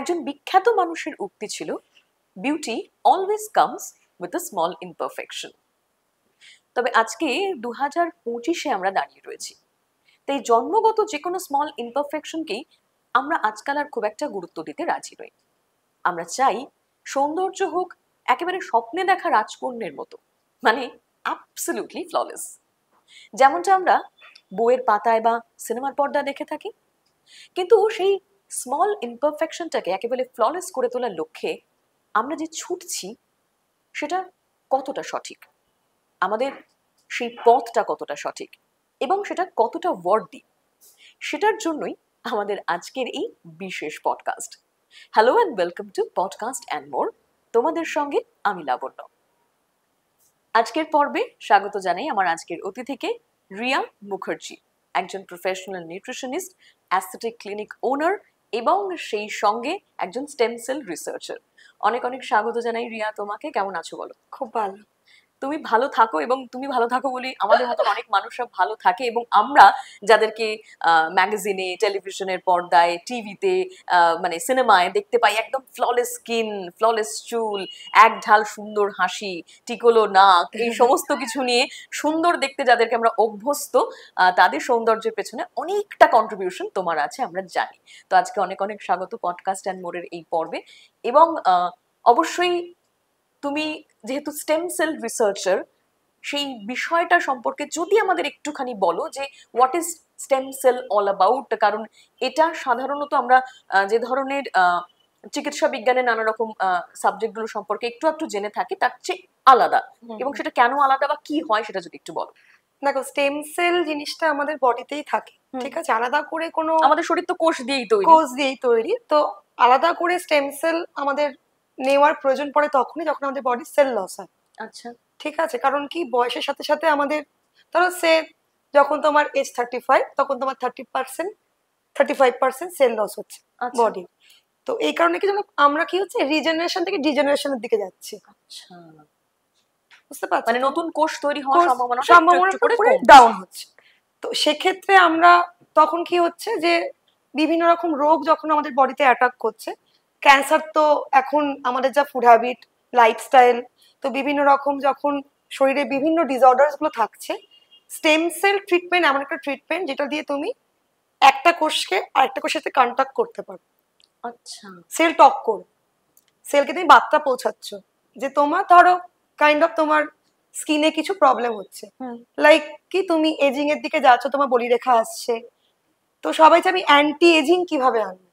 একজন বিখ্যাত মানুষের উক্তি ছিল, beauty always comes with a small imperfection. তবে আজকে 2025-এ আমরা দাঁড়িয়ে রয়েছি, তো এই জন্মগত যে কোনো স্মল ইমপারফেকশনকেই আমরা আজকাল আর খুব একটা গুরুত্ব দিতে রাজি নই। আমরা চাই সৌন্দর্য হোক একেবারে স্বপ্নে দেখা রাজকন্যের মতো, মানে অ্যাবসলিউটলি ফ্ললেস, যেমনটা আমরা বইয়ের পাতায় বা সিনেমার পর্দা দেখে থাকি। কিন্তু সেই স্মল ইমপারফেকশনটাকে একেবারে ফ্ললেস করে তোলার লক্ষ্যে আমরা যে ছুটছি সেটা কতটা সঠিক, আমাদের সেই পথটা কতটা সঠিক এবং সেটা কতটা ওয়ার্দি, সেটার জন্যই আমাদের আজকের এই বিশেষ podcast. Hello and welcome to podcast and more, তোমাদের সঙ্গে আমি লাবণ্য। আজকের পর্বে স্বাগত জানাই আমার আজকের অতিথিকে, রিয়া মুখার্জি, একজন প্রফেশনাল নিউট্রিশনিস্ট, অ্যাস্থেটিক ক্লিনিক ওনার এবং সেই সঙ্গে একজন স্টেম সেল রিসার্চার। অনেক অনেক স্বাগত জানাই রিয়া তোমাকে। কেমন আছো বলো? খুব ভালো। তুমি ভালো থাকো এবং তুমি ভালো থাকো বলে আমাদের মতো অনেক মানুষরা ভালো থাকে, এবং আমরা যাদেরকে ম্যাগাজিনে, টেলিভিশনের পর্দায়, টিভিতে, মানে সিনেমায় দেখতে পাই একদম ফ্ললেস স্কিন, ফ্ললেস চুল, এক ঢাল সুন্দর হাসি, টিকলো নাক, এই সমস্ত কিছু নিয়ে সুন্দর দেখতে যাদেরকে আমরা অভ্যস্ত, তাদের সৌন্দর্যের পেছনে অনেকটা কন্ট্রিবিউশন তোমার আছে আমরা জানি। তো আজকে অনেক অনেক স্বাগত পডকাস্ট অ্যান্ড মোরের এই পর্বে। এবং অবশ্যই তুমি যেহেতু স্টেম সেল রিসার্চার, সেই বিষয়টা সম্পর্কে যদি আমাদের একটুখানি বলো যে what is stem cell all about, কারণ এটা সাধারণত আমরা যে ধরনের চিকিৎসা বিজ্ঞানের নানা রকম সাবজেক্টগুলো সম্পর্কে একটু একটু জেনে থাকি তার চেয়ে আলাদা, এবং সেটা কেন আলাদা বা কি হয় সেটা যদি একটু বলো। দেখো, স্টেম সেল জিনিসটা আমাদের বডিতেই থাকে, ঠিক আছে? আলাদা করে কোনো, আমাদের শরীর তো কোষ দিয়েই তৈরি, তো আলাদা করে স্টেম সেল আমাদের নেওয়ার প্রয়োজন পড়ে তখনই যখন আমাদের বডি সেল লস হয়। আচ্ছা, ঠিক আছে? কারণ কি, বয়সের সাথে সাথে আমাদের, ধরো সে যখন তোমার এজ 35 তখন তোমার 35% সেল লস হচ্ছে বডি। তো এই কারণে কি জানো, আমরা কি হচ্ছে রিজেনারেশন থেকে ডিজেনারেশনের দিকে যাচ্ছি। আচ্ছা, বুঝতে পারছো? মানে নতুন কোষ তৈরি হওয়ার সম্ভাবনা করে ডাউন হচ্ছে। তো সেক্ষেত্রে আমরা তখন কি হচ্ছে যে বিভিন্ন রকম রোগ যখন আমাদের বডিতে অ্যাটাক করছে, ক্যান্সার তো এখন আমাদের যা ফুড হ্যাবিট, লাইফস্টাইল, তো বিভিন্ন রকম যখন শরীরে বিভিন্ন ডিসঅর্ডারস গুলো থাকছে, স্টেম সেল ট্রিটমেন্ট এমন একটা ট্রিটমেন্ট যেটা দিয়ে তুমি একটা কোষকে আরেকটা কোষের সাথে কন্ট্যাক্ট করতে পারো। আচ্ছা, সেল টক করে সেলকে তুমি বার্তা পৌঁছাচ্ছ যে তোমার, ধরো কাইন্ড অফ তোমার স্কিনে কিছু প্রবলেম হচ্ছে, লাইক কি তুমি এজিং এর দিকে যাচ্ছ, তোমার বলিরেখা আসছে, তো সবাই চাই আমি অ্যান্টি এজিং কিভাবে আনবো।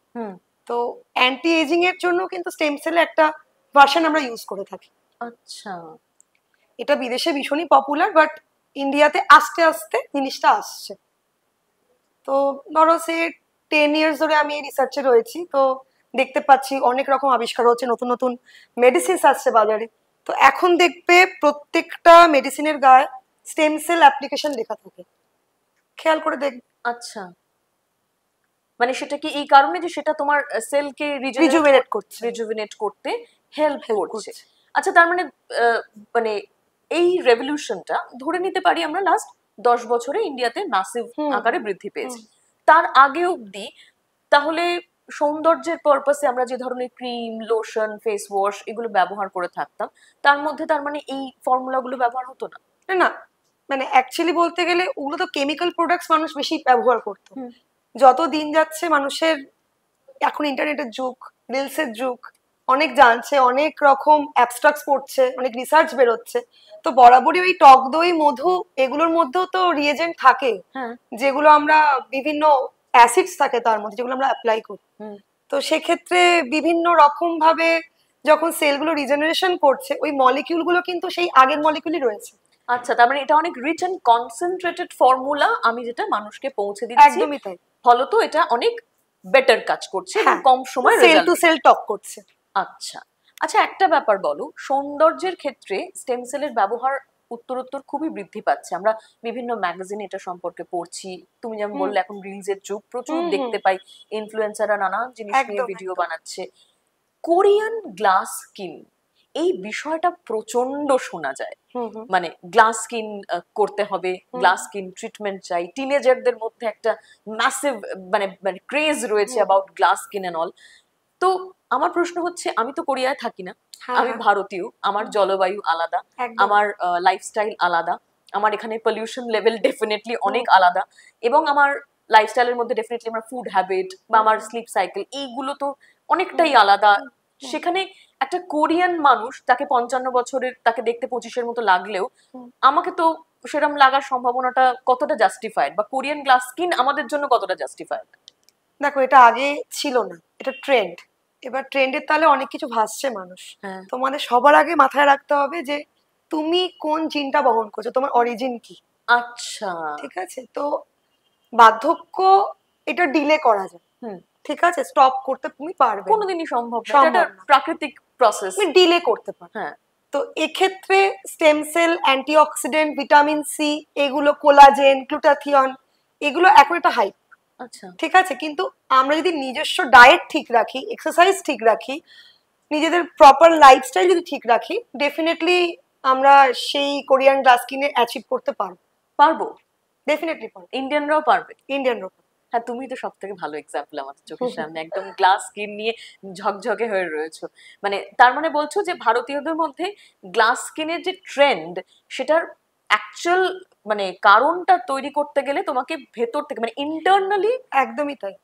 তো অ্যান্টি এজিং এর জন্য কিন্তু স্টেম সেলের একটা ভার্সন আমরা ইউজ করে থাকি। আচ্ছা, এটা বিদেশে ভীষণই পপুলার, বাট ইন্ডিয়াতে আস্তে আস্তে জিনিসটা আসছে। তো ধরো সে 10 ইয়ার্স ধরে আমি এই রিসার্চে রয়েছি, তো দেখতে পাচ্ছি অনেক রকম আবিষ্কার হচ্ছে, নতুন নতুন মেডিসিন আসছে বাজারে। তো এখন দেখবে প্রত্যেকটা মেডিসিনের গায়ে স্টেম সেল অ্যাপ্লিকেশন লেখা থাকে, খেয়াল করে দেখবে। আচ্ছা, মানে সেটা কি এই কারণে যে সেটা তোমার সেলকে রিজুভিনেট করতে হেল্প করছে? আচ্ছা, তার মানে মানে এই রেভলিউশনটা ধরে নিতে পারি আমরা লাস্ট 10 বছরে ইন্ডিয়াতে ম্যাসিভ আকারে বৃদ্ধি পেয়েছে। তার আগে অবধি তাহলে সৌন্দর্যের পারপাসে আমরা যে ধরনের ক্রিম, লোশন, ফেস ওয়াশ এগুলো ব্যবহার করে থাকতাম, তার মধ্যে তার মানে এই ফর্মুলাগুলো ব্যবহার হতো না? না, মানে অ্যাকচুয়ালি বলতে গেলে ওগুলো তো কেমিক্যাল প্রোডাক্টস মানুষ বেশি ব্যবহার করতো। যত দিন যাচ্ছে মানুষের, এখন ইন্টারনেটের যুগ, রিলসের যুগ, অনেক জানছে, অনেক রকম অ্যাবস্ট্রাক্টস পড়ছে, অনেক রিসার্চ বেরোচ্ছে। তো বরাবরই ওই টক দই, মধু, এগুলোর মধ্যেও তো রিয়েজেন্ট থাকে, যেগুলো আমরা বিভিন্ন অ্যাসিডস থাকে তার মধ্যে, যেগুলো আমরা অ্যাপ্লাই করি। তো সেক্ষেত্রে বিভিন্ন রকম ভাবে যখন সেলগুলো রিজেনারেশন করছে, ওই মলিকিউলগুলো কিন্তু সেই আগের মলিকিউলই রয়েছে। আচ্ছা, তার মানে এটা অনেক রিচ এন্ড কনসেন্ট্রেটেড ফর্মুলা আমি যেটা মানুষকে পৌঁছে দিচ্ছি। একদমই তাই। ফলত এটা অনেক বেটার কাজ করছে, কম সময় সেল টু সেল টক করছে। আচ্ছা আচ্ছা, একটা ব্যাপার বলো, সৌন্দর্যের ক্ষেত্রে স্টেম সেলের ব্যবহার উত্তরোত্তর খুবই বৃদ্ধি পাচ্ছে। আমরা বিভিন্ন ম্যাগাজিন এটা সম্পর্কে পড়ছি, তুমি যেমন বললে এখন রিলসের যুগ, প্রচুর দেখতে পাই ইনফ্লুয়েন্সাররা নানান জিনিস নিয়ে ভিডিও বানাচ্ছে। কোরিয়ান গ্লাস স্কিন, এই বিষয়টা প্রচন্ড শোনা যায়, মানে গ্লাস স্কিন করতে হবে, গ্লাস স্কিন ট্রিটমেন্ট চাই, টিনেজারদের মধ্যে একটা ম্যাসিভ মানে ক্রেজ রয়েছে about glass skin and all. তো আমার প্রশ্ন হচ্ছে, আমি তো কোরিয়ায় থাকি না, হ্যাঁ, আমি হ্যাঁ, ভারতীয়, আমার জলবায়ু আলাদা, একদম। আমার লাইফস্টাইল আলাদা, আমার এখানে পলিউশন লেভেল ডেফিনেটলি অনেক আলাদা, এবং আমার লাইফস্টাইলের মধ্যে ডেফিনেটলি আমার ফুড হ্যাবিট বা আমার স্লিপ সাইকেল এইগুলো তো অনেকটাই আলাদা। সেখানে একটা কোরিয়ান মানুষ, তাকে 55 বছরের, তাকে দেখতে 25-এর মতো লাগলেও আমাকে তো সেরকম লাগার সম্ভাবনাটা কতটা জাস্টিফাইড, বা কোরিয়ান গ্লাস স্কিন আমাদের জন্য কতটা জাস্টিফাইড? দেখো, এটা আগে ছিল না, এটা ট্রেন্ড। এবার ট্রেন্ডের তালে অনেক কিছু ভাসছে মানুষ। হ্যাঁ। তোমাদের সবার আগে মাথায় রাখতে হবে যে তুমি কোন জিনটা বহন করছো, তোমার অরিজিন কি। আচ্ছা। ঠিক আছে, তো বার্ধক্য এটা ডিলে করা যায়, হুম। ঠিক আছে, স্টপ করতে তুমি পারবে না। কোনোদিনই সম্ভব না, এটা সম্ভব একটা না। প্রাকৃতিক প্রসেস। তুমি ডিলে করতে পারো। হ্যাঁ। তো এক্ষেত্রে stem cell, antioxidant, vitamin C, এগুলো কোলাজেন, গ্লুটাথিয়ন, এগুলো এখন একটা হাইপ। আচ্ছা। ঠিক আছে, কিন্তু আমরা যদি নিজস্ব ডায়েট ঠিক রাখি, এক্সারসাইজ ঠিক রাখি, নিজেদের প্রপার লাইফস্টাইল যদি ঠিক রাখি, ডেফিনেটলি আমরা সেই কোরিয়ান গ্লাস স্কিনে অ্যাচিভ করতে পারবো। পারবো। ডেফিনেটলি পারবো। ইন্ডিয়ানরাও পারবে। ইন্ডিয়ান রকম। হ্যাঁ, তুমি তো সব থেকে ভালো এক্সাম্পল আমার চোখের সামনে, একদম গ্লাস স্কিন নিয়ে ঝকঝকে হয়ে রয়েছো। মানে তার মানে বলছো যে ভারতীয়দের মধ্যে গ্লাস স্কিনের যে ট্রেন্ড, সেটার অ্যাকচুয়াল মানে কারণটা তৈরি করতে গেলে তোমাকে ভেতর থেকে, মানে ইন্টারনালি একদমই তাই,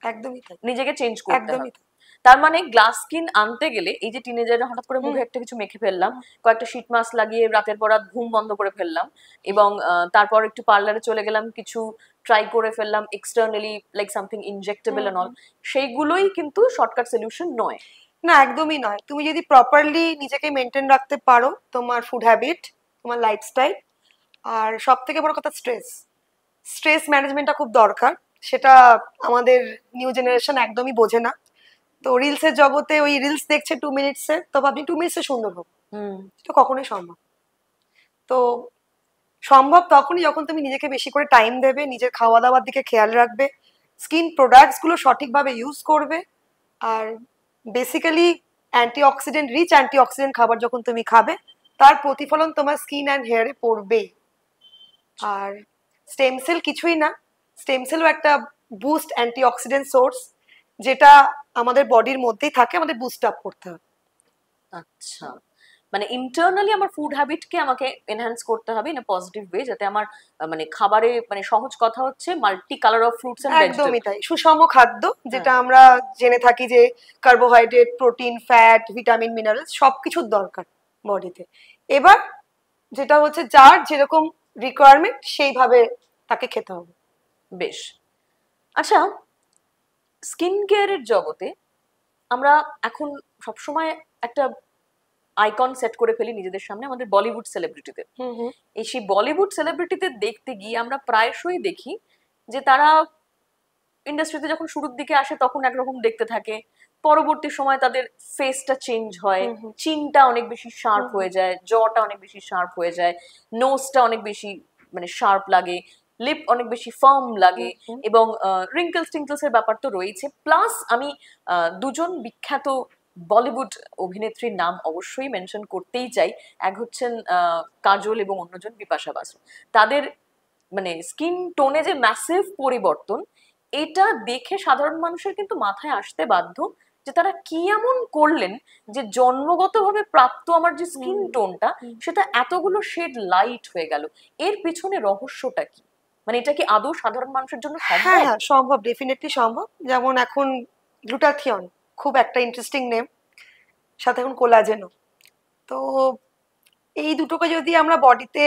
একদমই তাই, নিজেকে চেঞ্জ করতে একদমই হবে। তাই। তার মানে গ্লাস স্কিন আনতে গেলে, এই যে টিনেজাররা হঠাৎ করে মুখে একটা কিছু মেখে ফেললাম, কয়েকটা শীট মাস্ক লাগিয়ে রাতের পর রাত ঘুম বন্ধ করে ফেললাম, এবং তারপর একটু পার্লারে চলে গেলাম, কিছু ট্রাই করে ফেললাম externally, like something injectable and all, সেইগুলোই কিন্তু শর্টকাট সলিউশন নয়। না, একদমই নয়। তুমি যদি প্রপারলি নিজেকে মেনটেন রাখতে পারো, তোমার ফুড হ্যাবিট, তোমার লাইফস্টাইল, আর সব থেকে বড় কথা স্ট্রেস, স্ট্রেস ম্যানেজমেন্টটা খুব দরকার। সেটা আমাদের নিউ জেনারেশন একদমই বোঝে না। তো রিলসের জগতে ওই রিলস দেখছে 2 মিনিটসের, তো আপনি 2 মিনিটসে সুন্দর হোক, এটা কখনোই সম্ভব। তো সম্ভব তখনই যখন তুমি নিজেকে বেশি করে টাইম দেবে, নিজের খাওয়া দাওয়ার দিকে খেয়াল রাখবে, স্কিন প্রোডাক্টস গুলো সঠিকভাবে ইউজ করবে, আর বেসিক্যালি অ্যান্টিঅক্সিডেন্ট রিচ অ্যান্টিঅক্সিডেন্ট খাবার যখন তুমি খাবে, তার প্রতিফলন তোমার স্কিন অ্যান্ড হেয়ারে পড়বেই। আর স্টেম সেল কিছুই না, স্টেম সেলও একটা বুস্ট অ্যান্টিঅক্সিডেন্ট সোর্স, যেটা আমাদের বডির মধ্যেই থাকে, আমাদের বুস্ট আপ করতে হবে। আচ্ছা, মানে ইন্টারনালি আমার ফুড হ্যাবিটকে আমাকে এনহ্যান্স করতে হবে ইন আ পজিটিভ ওয়ে, যাতে আমার মানে খাবারে, মানে সহজ কথা হচ্ছে multi colour of fruits and একদমই ভেজিটেবল। তাই, সুষম খাদ্য, যেটা আমরা জেনে থাকি যে carbohydrate, protein, fat, vitamin, minerals সবকিছুর দরকার বডিতে। এবার যেটা হচ্ছে যার যেরকম রিকোয়ারমেন্ট সেইভাবে তাকে খেতে হবে। বেশ। আচ্ছা, স্কিন কেয়ারের জগতে আমরা এখন সবসময় একটা আইকন সেট করে ফেলি নিজেদের সামনে, আমাদের বলিউড সেলিব্রিটিদের। এই সেই বলিউড সেলিব্রিটিদের দেখতে গিয়ে আমরা প্রায়শই দেখি যে তারা ইন্ডাস্ট্রিতে যখন শুরুর দিকে আসে তখন একরকম দেখতে থাকে, পরবর্তী সময় তাদের ফেসটা চেঞ্জ হয়, চিনটা অনেক বেশি শার্প হয়ে যায়, জটা অনেক বেশি শার্প হয়ে যায়, নোজটা অনেক বেশি মানে শার্প লাগে, লিপ অনেক বেশি ফার্ম লাগে, এবং রিঙ্কেলস টিঙ্কেলস এর ব্যাপার তো রয়েছে। প্লাস আমি দুজন বিখ্যাত বলিউড অভিনেত্রীর নাম অবশ্যই মেনশন করতেই চাই। এক হচ্ছেন কাজল এবং অন্যজন বিপাশা বাসু। তাদের মানে স্কিন টোনে যে ম্যাসিভ পরিবর্তন, এটা দেখে সাধারণ মানুষের কিন্তু মাথায় আসতে বাধ্য যে তারা কি এমন করলেন যে জন্মগতভাবে প্রাপ্ত আমার যে স্কিন টোনটা, সেটা এতগুলো শেড লাইট হয়ে গেল। এর পিছনে রহস্যটা কি? মানে এটা কি আদৌ সাধারণ মানুষের জন্য হ্যাঁ, সম্ভব? হ্যাঁ, সম্ভব, ডেফিনেটলি সম্ভব। যেমন এখন গ্লুটাথিয়ন খুব একটা ইন্টারেস্টিং নেম, সাথে এখন কোলাজেনও। তো এই দুটোকে যদি আমরা বডিতে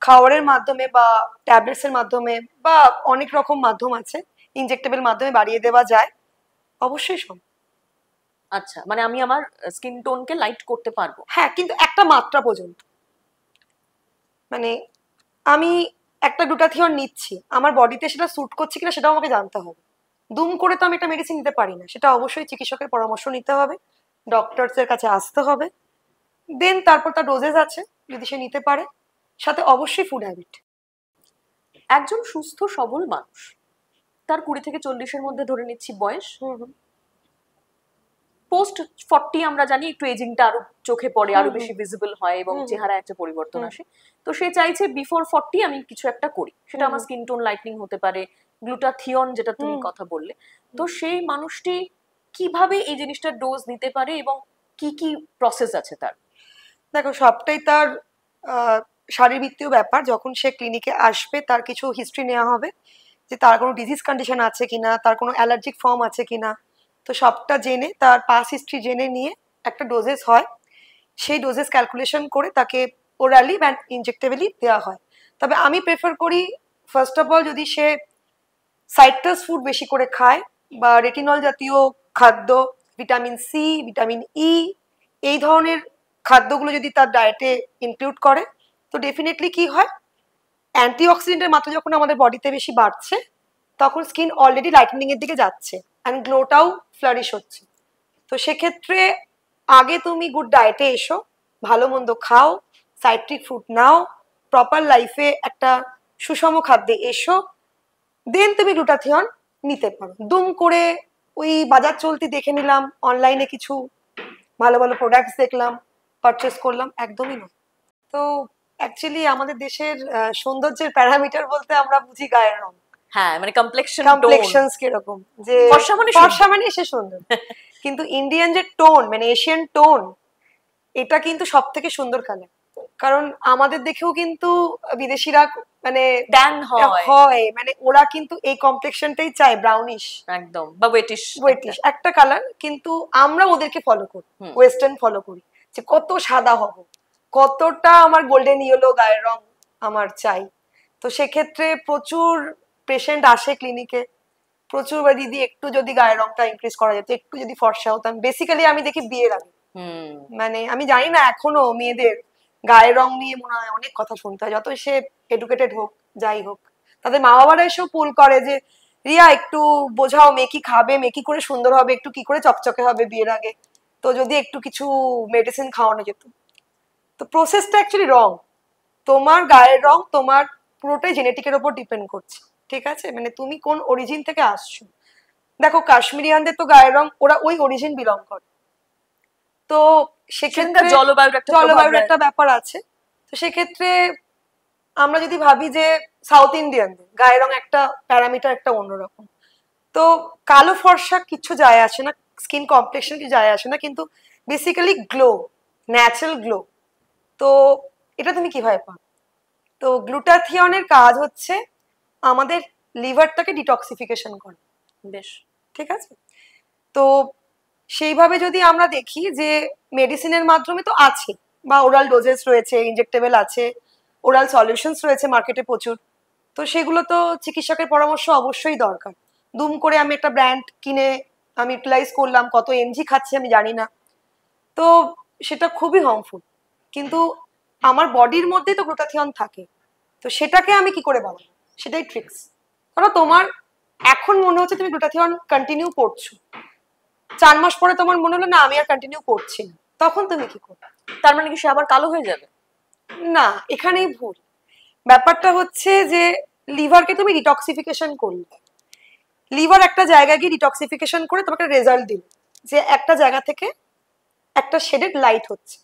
খাওয়ারের মাধ্যমে বা ট্যাবলেটস এর মাধ্যমে বা অনেক রকম মাধ্যম আছে, ইনজেক্টেবল মাধ্যমে বাড়িয়ে দেওয়া যায়, অবশ্যই সম্ভব। আচ্ছা, মানে আমি আমার স্কিন টোনকে লাইট করতে পারবো? হ্যাঁ, কিন্তু একটা মাত্রা পর্যন্ত। মানে আমি একটা গ্লুটাথিয়ন নিচ্ছি, আমার বডিতে সেটা স্যুট করছে কিনা সেটাও আমাকে জানতে হবে। দুম করে তো আমি একটা মেডিসিন নিতে পারি না, সেটা অবশ্যই চিকিৎসকের পরামর্শ নিতে হবে, ডক্টরসের কাছে আসতে হবে, দেন তারপর তার ডোজেস আছে যদি সে নিতে পারে, সাথে অবশ্যই ফুড হ্যাবিট। একজন সুস্থ সবল মানুষ, তার 20 থেকে 40-এর মধ্যে ধরে নিচ্ছি বয়স, পোস্ট 40 আমরা জানি একটু এজিংটা আরো চোখে পড়ে, আরো বেশি ভিজিবল হয় এবং চেহারায় একটা পরিবর্তন আসে। তো সে চাইছে বিফোর 40 আমি কিছু একটা করি, সেটা আমার স্কিন টোন লাইটনিং হতে পারে, গ্লুটাথিয়ন যেটা তুমি কথা বললে। তো সেই মানুষটি কিভাবে এই জিনিসটার ডোজ নিতে পারে এবং কি কি প্রসেস আছে তার? দেখো, সবটাই তার শারীরবৃত্তীয় ব্যাপার। যখন সে ক্লিনিকে আসবে তার কিছু হিস্ট্রি নেওয়া হবে, যে তার কোনো ডিজিজ কন্ডিশন আছে কিনা, তার কোনো অ্যালার্জিক ফর্ম আছে কিনা। তো সবটা জেনে, তার পাস হিস্ট্রি জেনে নিয়ে একটা ডোজেস হয়। সেই ডোজেস ক্যালকুলেশন করে তাকে ওরালি বা ইনজেক্টেবলি দেওয়া হয়। তবে আমি প্রেফার করি, ফার্স্ট অফ অল যদি সে সাইট্রাস ফুড বেশি করে খায় বা রেটিনল জাতীয় খাদ্য, ভিটামিন সি, ভিটামিন ই, এই ধরনের খাদ্যগুলো যদি তার ডায়েটে ইনক্লুড করে, তো ডেফিনেটলি কি হয়, অ্যান্টিঅক্সিডেন্টের মাত্রা যখন আমাদের বডিতে বেশি বাড়ছে, তখন স্কিন অলরেডি লাইটেনিং এর দিকে যাচ্ছে অ্যান্ড গ্লোটাও ফ্লারিশ হচ্ছে। তো সেক্ষেত্রে আগে তুমি গুড ডায়েটে এসো, ভালো মন্দ খাও, সাইট্রিক ফুড নাও, প্রপার লাইফে একটা সুষম খাদ্যে এসো, দেন তুমি গ্লুটাথিয়ন নিতে পারো। দুম করে ওই বাজার চলতি দেখে নিলাম, অনলাইনে কিছু ভালো ভালো প্রোডাক্টস দেখলাম, পারচেস করলাম, একদমই নয়। তো অ্যাকচুয়ালি আমাদের দেশের সৌন্দর্যের প্যারামিটার বলতে আমরা বুঝি গায়ের রং, হ্যাঁ, মানে কমপ্লেক্সন, কমপ্লেকশনস কিরকম, যে ফর্সা মানে সে সুন্দর। কিন্তু ইন্ডিয়ান যে টোন, মানে এশিয়ান টোন, এটা কিন্তু সব থেকে সুন্দর কালার। কারণ আমাদের দেখেও কিন্তু বিদেশিরা মানে ট্যান হয়, মানে ওরা কিন্তু এই কমপ্লেকশনটাই চায়, ব্রাউনিশ একদম, বা ওয়েটিশ একটা কালার। কিন্তু আমরা ওদেরকে ফলো করি, ওয়েস্টার্ন ফলো করি, যে কত সাদা হব, কতটা আমার গোল্ডেন ইয়েলো গায়ের রং আমার চাই। তো সেক্ষেত্রে প্রচুর পেশেন্ট আসে ক্লিনিকে, প্রচুর, বা দিদি একটু যদি গায়ের রংটা ইনক্রিজ করা যেত, একটু যদি ফর্সা হতাম। বেসিক্যালি আমি দেখি বিয়ের আগে, মানে আমি জানি না এখনো মেয়েদের গায়ের রং নিয়ে মনে হয় অনেক কথা শুনতে হয়, যতই সে এডুকেটেড হোক, যাই হোক, তাদের মা বাবারা এসেও পুল করে যে রিয়া একটু বোঝাও, মেয়ে কি খাবে, মেয়ে কি করে সুন্দর হবে, একটু কি করে চকচকে হবে বিয়ের আগে, তো যদি একটু কিছু মেডিসিন খাওয়ানো যেত। তো প্রসেসটা অ্যাকচুয়ালি রং। তোমার গায়ের রং তোমার পুরোটাই জেনেটিকের ওপর ডিপেন্ড করছে, ঠিক আছে? মানে তুমি কোন অরিজিন থেকে আসছো। দেখো, কাশ্মীরিয়ানদের তো গায়ের রং, ওরা ওই অরিজিন বিলং করে, তো সেক্ষেত্রে জলবায়ুর একটা ব্যাপার আছে। তো সেক্ষেত্রে আমরা যদি ভাবি যে সাউথ ইন্ডিয়ানদের গায়ের রং একটা প্যারামিটার একটা অন্যরকম, তো কালো ফর্সা কিছু যায় আসে না, স্কিন কমপ্লেকশন কিছু যায় আসে না, কিন্তু বেসিক্যালি গ্লো, ন্যাচারাল গ্লো। তো এটা তুমি কিভাবে পাও? তো গ্লুটাথিয়নের কাজ হচ্ছে আমাদের লিভারটাকে ডিটক্সিফিকেশন করা, বেশ, ঠিক আছে? তো সেইভাবে যদি আমরা দেখি যে মেডিসিনের মাধ্যমে তো আছে, বা ওরাল ডোজেস রয়েছে, ইনজেক্টেবল আছে, ওরাল সলিউশনস রয়েছে মার্কেটে প্রচুর। তো সেগুলো তো চিকিৎসকের পরামর্শ অবশ্যই দরকার। দুম করে আমি একটা ব্র্যান্ড কিনে আমি ইউটিলাইজ করলাম, কত এমজি খাচ্ছি আমি জানি না, তো সেটা খুবই হার্মফুল। কিন্তু আমার বডির মধ্যেই তো গ্লুটাথিয়ন থাকে, তো সেটাকে আমি কি করে বাড়াবো, সেটাই ট্রিক্স। কারণ তোমার এখন মনে হচ্ছে তুমি গ্লুটাথিয়ন কন্টিনিউ করছো, 4 মাস পরে তোমার মনে হলো না আমি আর কন্টিনিউ করছি না, তখন তুমি কি করবে? তার মানে কি সে আবার কালো হয়ে যাবে? না, এখানেই ভুল। ব্যাপারটা হচ্ছে যে লিভারকে তুমি ডিটক্সিফিকেশন করলে, লিভার একটা জায়গায় গিয়ে ডিটক্সিফিকেশন করে তোমাকে রেজাল্ট দিল যে একটা জায়গা থেকে একটা শেডেড লাইট হচ্ছে।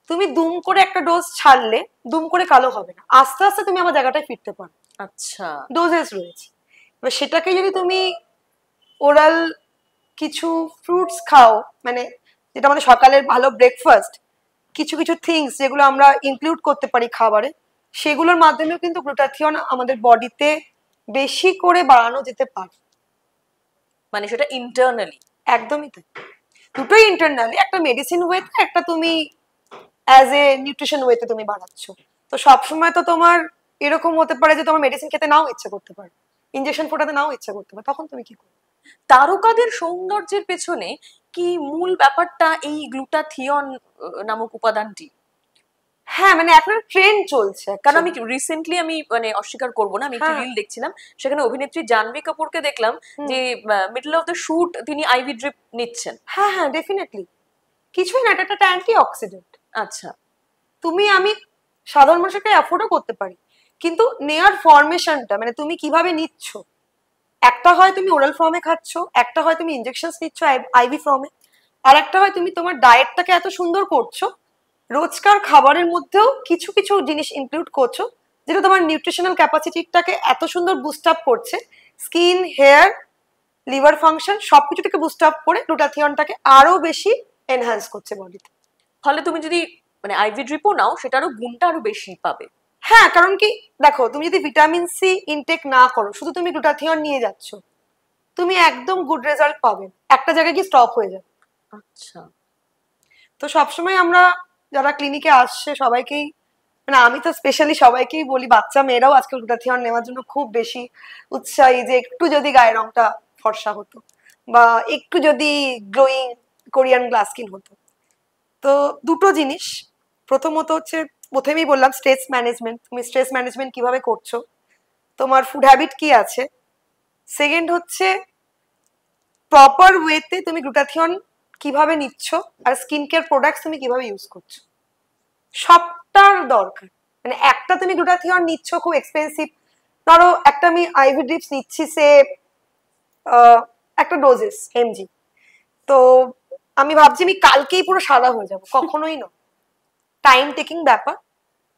তুমি দুম করে একটা ডোজ ছাড়লে দুম করে কালো হবে না, আস্তে আস্তে তুমি আমার জায়গাটায় ফিরতে পারো। আচ্ছা, ডোজেস রয়েছে। এবার সেটাকে যদি তুমি ওরাল কিছু ফ্রুটস খাও, মানে যেটা আমাদের সকালের ভালো ব্রেকফাস্ট, কিছু কিছু থিংস যেগুলো আমরা ইনক্লুড করতে পারি খাবারে, সেগুলোর মাধ্যমেও কিন্তু গ্লুটাথিয়ন আমাদের বডিতে বেশি করে বাড়ানো যেতে পারে। মানে সেটা ইন্টারনালি? একদমই তাই, দুটোই ইন্টারনালি, একটা মেডিসিন ওয়েতে, একটা তুমি অ্যাজ এ নিউট্রিশন ওয়েতে তুমি বাড়াচ্ছ। তো সবসময় তো তোমার এরকম হতে পারে যে তোমার মেডিসিন খেতে নাও ইচ্ছে করতে পারে, ইনজেকশন ফোটাতে নাও ইচ্ছে করতে পারে, তখন তুমি কি করবে? তারকাদের সৌন্দর্যের পেছনে কি মূল ব্যাপারটা এই গ্লুটাথিয়ন নামক উপাদানটি? হ্যাঁ, মানে এখন ট্রেন্ড চলছে। কারণ আমি রিসেন্টলি, আমি মানে অস্বীকার করবো না, আমি একটি রিল দেখছিলাম, সেখানে অভিনেত্রী জাহ্নবী কাপুরকে দেখলাম যে মিডল অফ দ্য শুট তিনি আইভি ড্রিপ নিচ্ছেন। হ্যাঁ হ্যাঁ, ডেফিনেটলি। কিছুই না, এটা একটা অ্যান্টি অক্সিডেন্ট। আচ্ছা, তুমি আমি সাধারণ মানুষকে অ্যাফোর্ডও করতে পারি, কিন্তু নেয়ার ফরমেশনটা, মানে তুমি কিভাবে নিচ্ছ, একটা হয় তুমি ওরাল ফর্মে খাচ্ছ, একটা হয় তুমি ইনজেকশনস নিচ্ছ আইভি ফর্মে, আর একটা হয় তুমি তোমার ডায়েটটাকে এত সুন্দর করছো, রোজকার খাবারের মধ্যেও কিছু কিছু জিনিস ইনক্লুড করছো যেটা তোমার নিউট্রিশনাল ক্যাপাসিটিটাকে এত সুন্দর বুস্ট আপ করছে, স্কিন, হেয়ার, লিভার ফাংশন সবকিছুটাকে বুস্ট আপ করে গ্লুটাথিয়নটাকে আরো বেশি এনহ্যান্স করছে বডিতে। ফলে তুমি যদি মানে আইভি ড্রিপও নাও সেটারও গুণটা আরো বেশি পাবে। হ্যাঁ, কারণ কি দেখো, তুমি যদি ভিটামিন সি ইনটেক না করো, শুধু তুমি গ্লুটাথিয়ন নিয়ে যাচ্ছ, তুমি একদম গুড রেজাল্ট পাবে, একটা জায়গায় গিয়ে স্টপ হয়ে যাবে। আচ্ছা। তো সবসময় আমরা যারা ক্লিনিকে আসছে সবাইকেই, মানে আমি তো স্পেশালি সবাইকেই বলি, বাচ্চা মেয়েরাও আজকাল গ্লুটাথিয়ন নেওয়ার জন্য খুব বেশি উৎসাহী, যে একটু যদি গায়ের রংটা ফর্সা হতো বা একটু যদি গ্লোয়িং কোরিয়ান গ্লাস স্কিন হতো। তো দুটো জিনিস, প্রথমত হচ্ছে প্রথমেই বললাম স্ট্রেস ম্যানেজমেন্ট, তুমি স্ট্রেস ম্যানেজমেন্ট কিভাবে করছো, তোমার ফুড হ্যাবিট কি আছে। সেকেন্ড হচ্ছে প্রপার ওয়েতে তুমি গ্লুটাথিয়ন কিভাবে নিচ্ছ, আর স্কিন কেয়ার প্রোডাক্টস তুমি কিভাবে ইউজ করছো, সবটার দরকার। মানে একটা তুমি গ্লুটাথিয়ন নিচ্ছ খুব এক্সপেন্সিভ, ধরো একটা আমি আইভি ড্রিপস নিচ্ছি, সে একটা ডোজেস এমজি, তো আমি ভাবছি আমি কালকেই পুরো সাদা হয়ে যাব, কখনোই না, টাইম টেকিং ব্যাপার।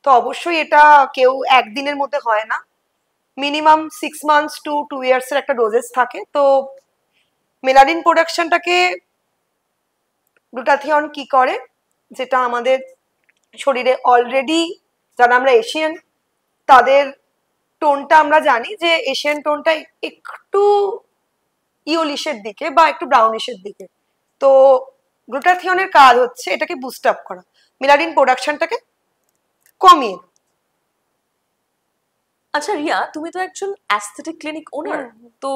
তো অবশ্যই এটা কেউ একদিনের মধ্যে হয় না, মিনিমাম 6 months to 2 years এর একটা ডোজেস থাকে। তো মেলানিন প্রোডাকশনটাকে গ্লুটাথিয়ন কি করে, যেটা আমাদের শরীরে অলরেডি, যারা আমরা এশিয়ান তাদের টোনটা আমরা জানি যে এশিয়ান টোনটা একটু ইয়োলিশের দিকে বা একটু ব্রাউনিশের দিকে। তো গ্লুটাথিয়নের কাজ হচ্ছে এটাকে বুস্ট আপ করা, মেলানিন প্রোডাকশনটাকে কমিয়ে। আচ্ছা রিয়া, তুমি তো একজন অ্যাস্থেটিক ক্লিনিক ওনার, তো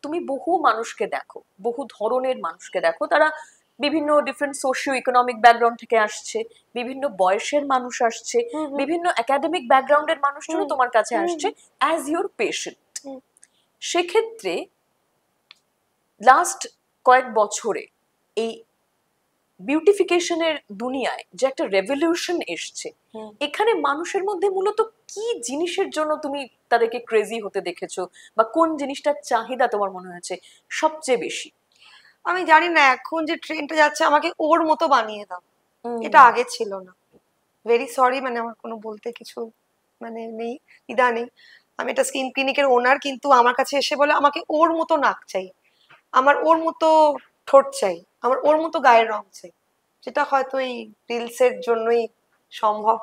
তুমি বহু মানুষকে দেখো, বহু ধরনের মানুষকে দেখো, তারা বিভিন্ন ডিফারেন্ট সোশিও ইকোনমিক ব্যাকগ্রাউন্ড থেকে আসছে, বিভিন্ন বয়সের মানুষ আসছে, বিভিন্ন একাডেমিক ব্যাকগ্রাউন্ডের মানুষজনও তোমার কাছে আসছে অ্যাজ ইউর পেশেন্ট। সেক্ষেত্রে লাস্ট কয়েক বছরে এই বিউটিফিকেশনের দুনিয়ায় যে একটা রেভলিউশন এসছে, এখানে মানুষের মধ্যে মূলত কি জিনিসের জন্য তুমি তাদেরকে ক্রেজি হতে দেখেছো, বা কোন জিনিসটার চাহিদা তোমার মনে হয়েছে সবচেয়ে বেশি? আমি জানি না, এখন যে ট্রেনটা যাচ্ছে আমাকে ওর মতো বানিয়ে দাও, এটা আগে ছিল না। ভেরি সরি, মানে আমার কোনো বলতে কিছু মানে নেই, দ্বিধা নেই। আমি একটা স্কিন ক্লিনিকের ওনার, কিন্তু আমার কাছে এসে বলে আমাকে ওর মতো নাক চাই, আমার ওর মতো ঠোঁট চাই, আমার ওর মতো গায়ের রং চাই, যেটা হয়তো এই রিলসের জন্যই সম্ভব।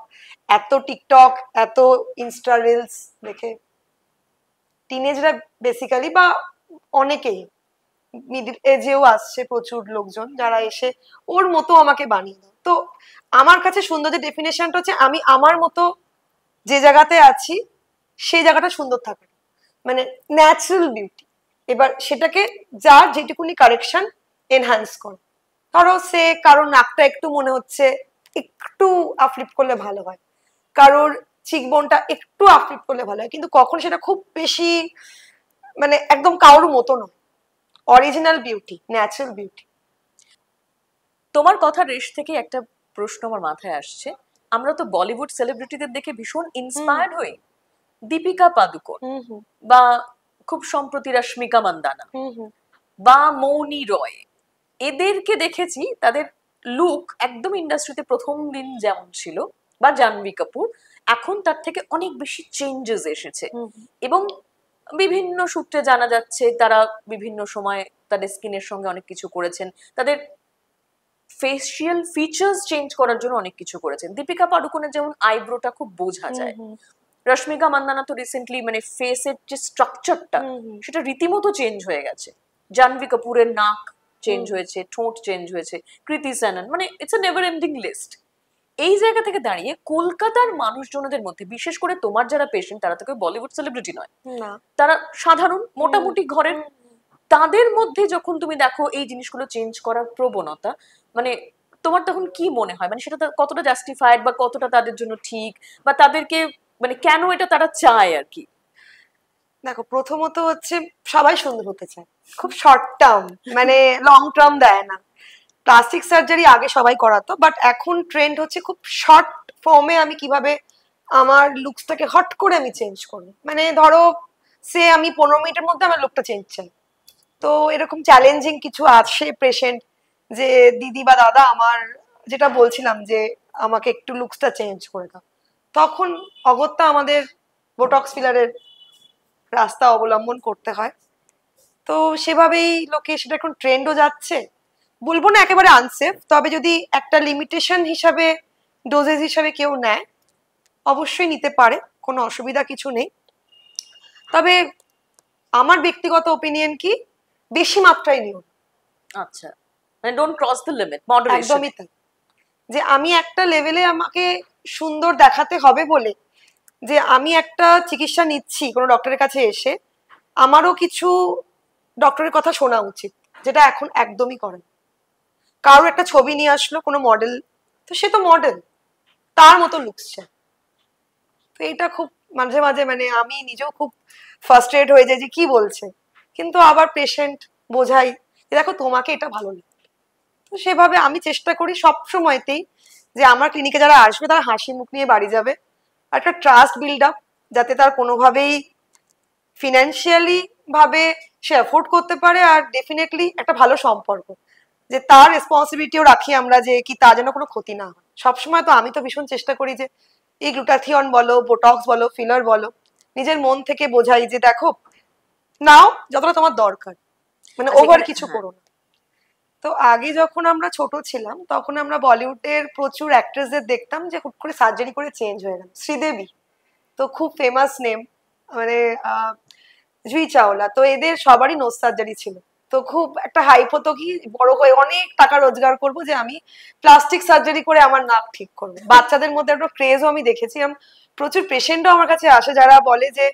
এত টিকটক, এত ইনস্টা রিলস দেখে টিনেজরা বেসিক্যালি, বা অনেকেই মিডিল এজেও আসছে প্রচুর লোকজন, যারা এসে ওর মতো আমাকে বানিয়ে দাও। তো আমার কাছে সৌন্দর্যের ডেফিনেশনটা হচ্ছে আমি আমার মতো যে জায়গাতে আছি সেই জায়গাটা সুন্দর থাকা, মানে ন্যাচারাল বিউটি। এবার সেটাকে যার যেটুকুনি কারেকশন এনহ্যান্স করো। ধরো সে কারোর নাকটা একটু মনে হচ্ছে একটু আফলিপ করলে ভালো হয়, কারোর চিকবোনটা একটু আফলিপ করলে ভালো হয়, কিন্তু কখন সেটা খুব বেশি মানে একদম কারোর মতো নয়, অরিজিনাল বিউটি, ন্যাচারাল বিউটি। তোমার কথার রেশ থেকে একটা প্রশ্ন আমার মাথায় আসছে। আমরা তো বলিউড সেলিব্রিটিদের দেখে ভীষণ ইন্সপায়ার্ড হই, দীপিকা পাদুকোন বা খুব সম্প্রতি রশ্মিকা মান্দানা বা মৌনি রয়, এদেরকে দেখেছি তাদের লুক একদম ইন্ডাস্ট্রিতে প্রথম দিন যেমন ছিল, বা জাহ্নবী কাপুর, এখন তার থেকে অনেক বেশি চেঞ্জেস এসেছে। এবং বিভিন্ন সূত্রে জানা যাচ্ছে তারা বিভিন্ন সময় তাদের স্কিনের সঙ্গে অনেক কিছু করেছেন, তাদের ফেসিয়াল ফিচার্স চেঞ্জ করার জন্য অনেক কিছু করেছেন। দীপিকা পাডুকোনের যেমন আইব্রোটা খুব বোঝা যায়, রশ্মিকা মান্দানা তো রিসেন্টলি মানে ফেসের যে স্ট্রাকচারটা সেটা রীতিমতো চেঞ্জ হয়ে গেছে, জাহ্নবী কাপুরের নাক চেঞ্জ হয়েছে, ঠোঁট চেঞ্জ হয়েছে, কৃতি সেনন, মানে it's a never ending list. এই জায়গা থেকে দাঁড়িয়ে কলকাতার মানুষজনদের মধ্যে, বিশেষ করে তোমার যারা পেশেন্ট, তারা তো কেউ বলিউড সেলিব্রিটি নয়, তারা সাধারণ মোটামুটি ঘরের, তাদের মধ্যে যখন তুমি দেখো এই জিনিসগুলো চেঞ্জ করার প্রবণতা, মানে তোমার তখন কি মনে হয়, মানে সেটা কতটা জাস্টিফাইড বা কতটা তাদের জন্য ঠিক, বা তাদেরকে মানে কেন এটা তারা চায় আর কি? দেখো, প্রথমত হচ্ছে সবাই সুন্দর হতে চায়, খুব শর্ট টার্ম, মানে লং টার্ম দেয় না। প্লাস্টিক সার্জারি আগে সবাই করাতো, বাট এখন ট্রেন্ড হচ্ছে খুব শর্ট ফর্মে আমি কিভাবে আমার লুকসটাকে হট করে আমি চেঞ্জ করবো। মানে ধরো সে আমি 15 মিনিটের মধ্যে আমার লুকটা চেঞ্জ চাই। তো এরকম চ্যালেঞ্জিং কিছু আছে পেশেন্ট, যে দিদি বা দাদা আমার যেটা বলছিলাম যে আমাকে একটু লুকসটা চেঞ্জ করে দাও, তখন অগত্যা আমাদের বোটক্স ফিলারের রাস্তা অবলম্বন করতে হয়। তো সেভাবেই লোকে সেটা এখন ট্রেন্ডও যাচ্ছে, বলবো না একেবারে আনসেফ, তবে যদি একটা লিমিটেশন হিসাবে ডোজেজ হিসাবে কেউ নেয় অবশ্যই নিতে পারে, কোনো অসুবিধা কিছু নেই। তবে আমার ব্যক্তিগত ওপিনিয়ন কি, বেশি মাত্রায় নিও। আচ্ছা, মানে don't cross the limit, moderation. একদমই তাই, যে আমি একটা লেভেলে আমাকে সুন্দর দেখাতে হবে বলে যে আমি একটা চিকিৎসা নিচ্ছি কোনো ডক্টরের কাছে এসে, আমারও কিছু ডক্টরের কথা শোনা উচিত, যেটা এখন একদমই করে না। কারোর একটা ছবি নিয়ে আসলো কোনো মডেল, তো সে তো মডেল, তার মতো লুকস চায়। তো এটা খুব মাঝে মাঝে মানে আমি নিজেও খুব ফার্স্ট্রেট হয়ে যাই যে কি বলছে, কিন্তু আবার পেশেন্ট বোঝাই যে দেখো তোমাকে এটা ভালো লাগে। তো সেভাবে আমি চেষ্টা করি সব সময়তেই যে আমার ক্লিনিকে যারা আসবে তারা হাসি মুখ নিয়ে বাড়ি যাবে, আর একটা ট্রাস্ট বিল্ড আপ, যাতে তার কোনোভাবেই ফিনান্সিয়ালি ভাবে সে অ্যাফোর্ড করতে পারে, আর ডেফিনেটলি একটা ভালো সম্পর্ক, যে তার রেসপন্সিবিলিটিও রাখি আমরা যে কি তার যেন কোনো ক্ষতি না হয়। সবসময় তো আমি তো ভীষণ চেষ্টা করি যে এই গ্লুটাথিয়ন বলো, বোটক্স বলো, ফিলার বলো, নিজের মন থেকে বোঝাই যে দেখো নাও যতটা তোমার দরকার, মানে ওভার কিছু করো না। তো আগে যখন আমরা ছোট ছিলাম তখন আমরা বলিউডের প্রচুর অ্যাক্ট্রেসদের দেখতাম যে হুট করে সার্জারি করে চেঞ্জ হয়ে গেল। শ্রীদেবী তো খুব ফেমাস নেম, মানে জুই চাওলা, তো এদের সবারই নোজ সার্জারি ছিল। তো খুব একটা হাইপ হতো কি বড় হয়ে অনেক টাকা রোজগার করব, যে আমি প্লাস্টিক সার্জারি করে আমার নাক ঠিক করবো। বাচ্চাদের মধ্যে একটা ক্রেজও আমি দেখেছি, প্রচুর পেশেন্টও আমার কাছে আসে যারা বলে যে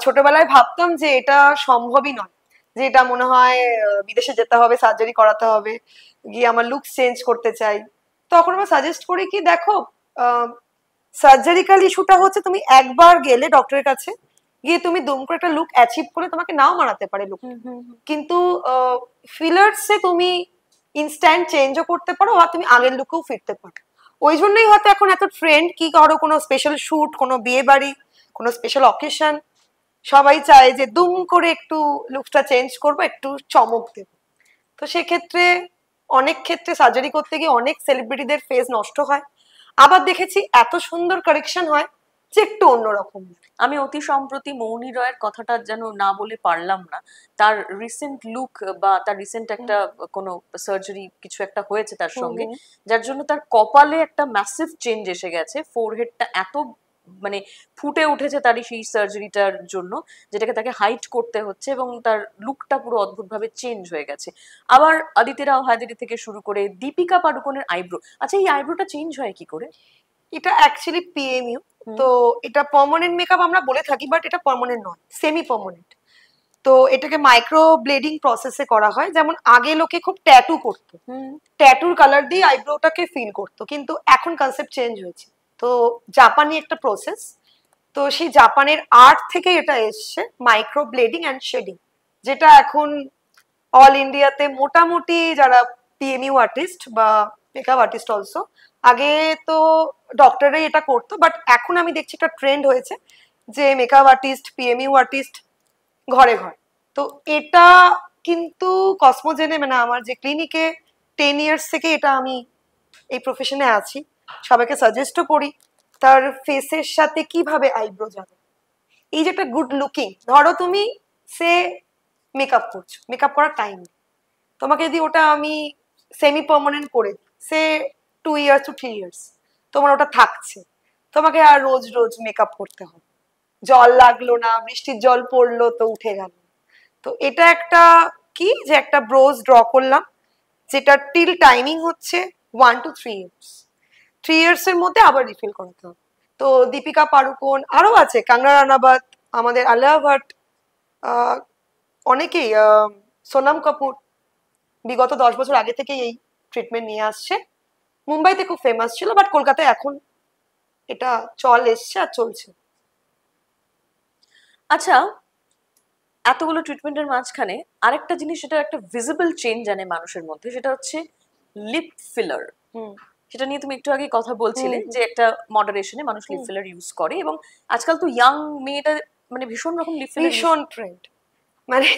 ছোটবেলায় ভাবতাম যে এটা সম্ভবই নয়, যে এটা মনে হয় বিদেশে যেতে হবে, সার্জারি করাতে হবে, গিয়ে আমার লুক চেঞ্জ করতে চাই। তখন আমরা সাজেস্ট করি কি দেখো সার্জারিক্যাল ইস্যুটা হচ্ছে তুমি একবার গেলে ডক্টরের কাছে, গিয়ে তুমি দুম করে একটা লুক অ্যাচিভ করে তোমাকে নাও মানাতে পারে লুক, কিন্তু ফিলার্সে তুমি ইনস্ট্যান্ট চেঞ্জও করতে পারো, আর তুমি আগের লুকেও ফিরতে পারো। ওই জন্যই হয়তো এখন এত ট্রেন্ড কি কারো কোনো স্পেশাল শুট, কোনো বিয়ে বাড়ি, কোনো স্পেশাল অকেশন, সবাই চায় যে দুম করে একটু লুকটা চেঞ্জ করবো, একটু চমক দেবো। তো সেক্ষেত্রে অনেক ক্ষেত্রে সার্জারি করতে গিয়ে অনেক সেলিব্রিটিদের ফেস নষ্ট হয়, আবার দেখেছি এত সুন্দর কারেকশন হয় যে একটু অন্যরকম। আমি অতি সম্প্রতি মৌনি রয়ের কথাটা যেন না বলে পারলাম না। তার রিসেন্ট লুক বা তার রিসেন্ট একটা কোনো সার্জারি কিছু একটা হয়েছে তার সঙ্গে, যার জন্য তার কপালে একটা ম্যাসিভ চেঞ্জ এসে গেছে, ফোরহেডটা এত মানে ফুটে উঠেছে তার সেই সার্জারিটার জন্য, যেটাকে তাকে হাইট করতে হচ্ছে, এবং তার লুকটা পুরো অদ্ভুতভাবে চেঞ্জ হয়ে গেছে। আবার আদিতি রাও হায়দারি থেকে শুরু করে দীপিকা পাডুকোনের আইব্রো, আচ্ছা এই আইব্রোটা চেঞ্জ হয় কি করে? এটা অ্যাকচুয়ালি পিএমইউ, তো এটা পার্মানেন্ট মেকআপ আমরা বলে থাকি, বাট এটা পার্মানেন্ট নয়, সেমি পার্মানেন্ট। তো এটাকে মাইক্রো ব্লেডিং প্রসেসে করা হয়। যেমন আগে লোকে খুব ট্যাটু করতো, ট্যাটুর কালার দিয়ে আইব্রোটাকে ফিল করতো, কিন্তু এখন কনসেপ্ট চেঞ্জ হয়েছে। তো জাপানি একটা প্রসেস, তো সেই জাপানের আর্ট থেকে এটা এসছে মাইক্রো ব্লেডিং অ্যান্ড শেডিং, যেটা এখন অল ইন্ডিয়াতে মোটামুটি যারা পিএমইউ আর্টিস্ট বা মেকআপ আর্টিস্ট অলসো, আগে তো ডক্টররাই এটা করতো, বাট এখন আমি দেখছি একটা ট্রেন্ড হয়েছে যে মেকআপ আর্টিস্ট, পিএমইউ আর্টিস্ট ঘরে ঘরে। তো এটা কিন্তু কসমোজেনে, মানে আমার যে ক্লিনিকে 10 ইয়ার্স থেকে এটা আমি এই প্রফেশনে আছি, সবাইকে সাজেস্টও করি তার ফেসের সাথে কিভাবে আইব্রো যাবে। এই যে একটা গুড লুকিং, ধরো তুমি সে মেকআপ করছো, মেকআপ করার টাইম নেই তোমাকে, যদি ওটা আমি সেমি পার্মানেন্ট করে সে 2 ইয়ার্স টু 3 ইয়ার্স তোমার ওটা থাকছে, তোমাকে আর রোজ রোজ মেকআপ করতে হবে, জল লাগলো না, বৃষ্টির জল পড়লো তো উঠে গেল। তো এটা একটা কি যে একটা ব্রোজ ড্র করলাম, যেটা টিল টাইমিং হচ্ছে 1 to 3 ইয়ার্স, 3 ইয়ার্স এর মধ্যে আবার রিফিল করাতে হবে। তো দীপিকা পাড়ুকোন, আরো আছে কঙ্গনা রানাবত, আমাদের আলিয়া ভাট, অনেকেই, সোনাম কাপুর বিগত 10 বছর আগে থেকে এই ট্রিটমেন্ট নিয়ে আসছে। মুম্বাইতে খুব ফেমাস ছিল, বাট কলকাতায় এখন এটা চল এসছে আর চলছে। আচ্ছা, এতগুলো ট্রিটমেন্টের মাঝখানে আরেকটা জিনিস, সেটা একটা ভিজিবল চেঞ্জ আনে মানুষের মধ্যে, সেটা হচ্ছে লিপ ফিলার। সেটা নিয়ে তুমি একটু আগে কথা বলছিলে যে একটা মডারেশনে মানুষ লিপ ফিলার ইউজ করে, এবং আজকাল তো ইয়াং মেয়েটা মানে ভীষণ রকম লিপ ফিলার, ভীষণ ট্রেন্ড, মানে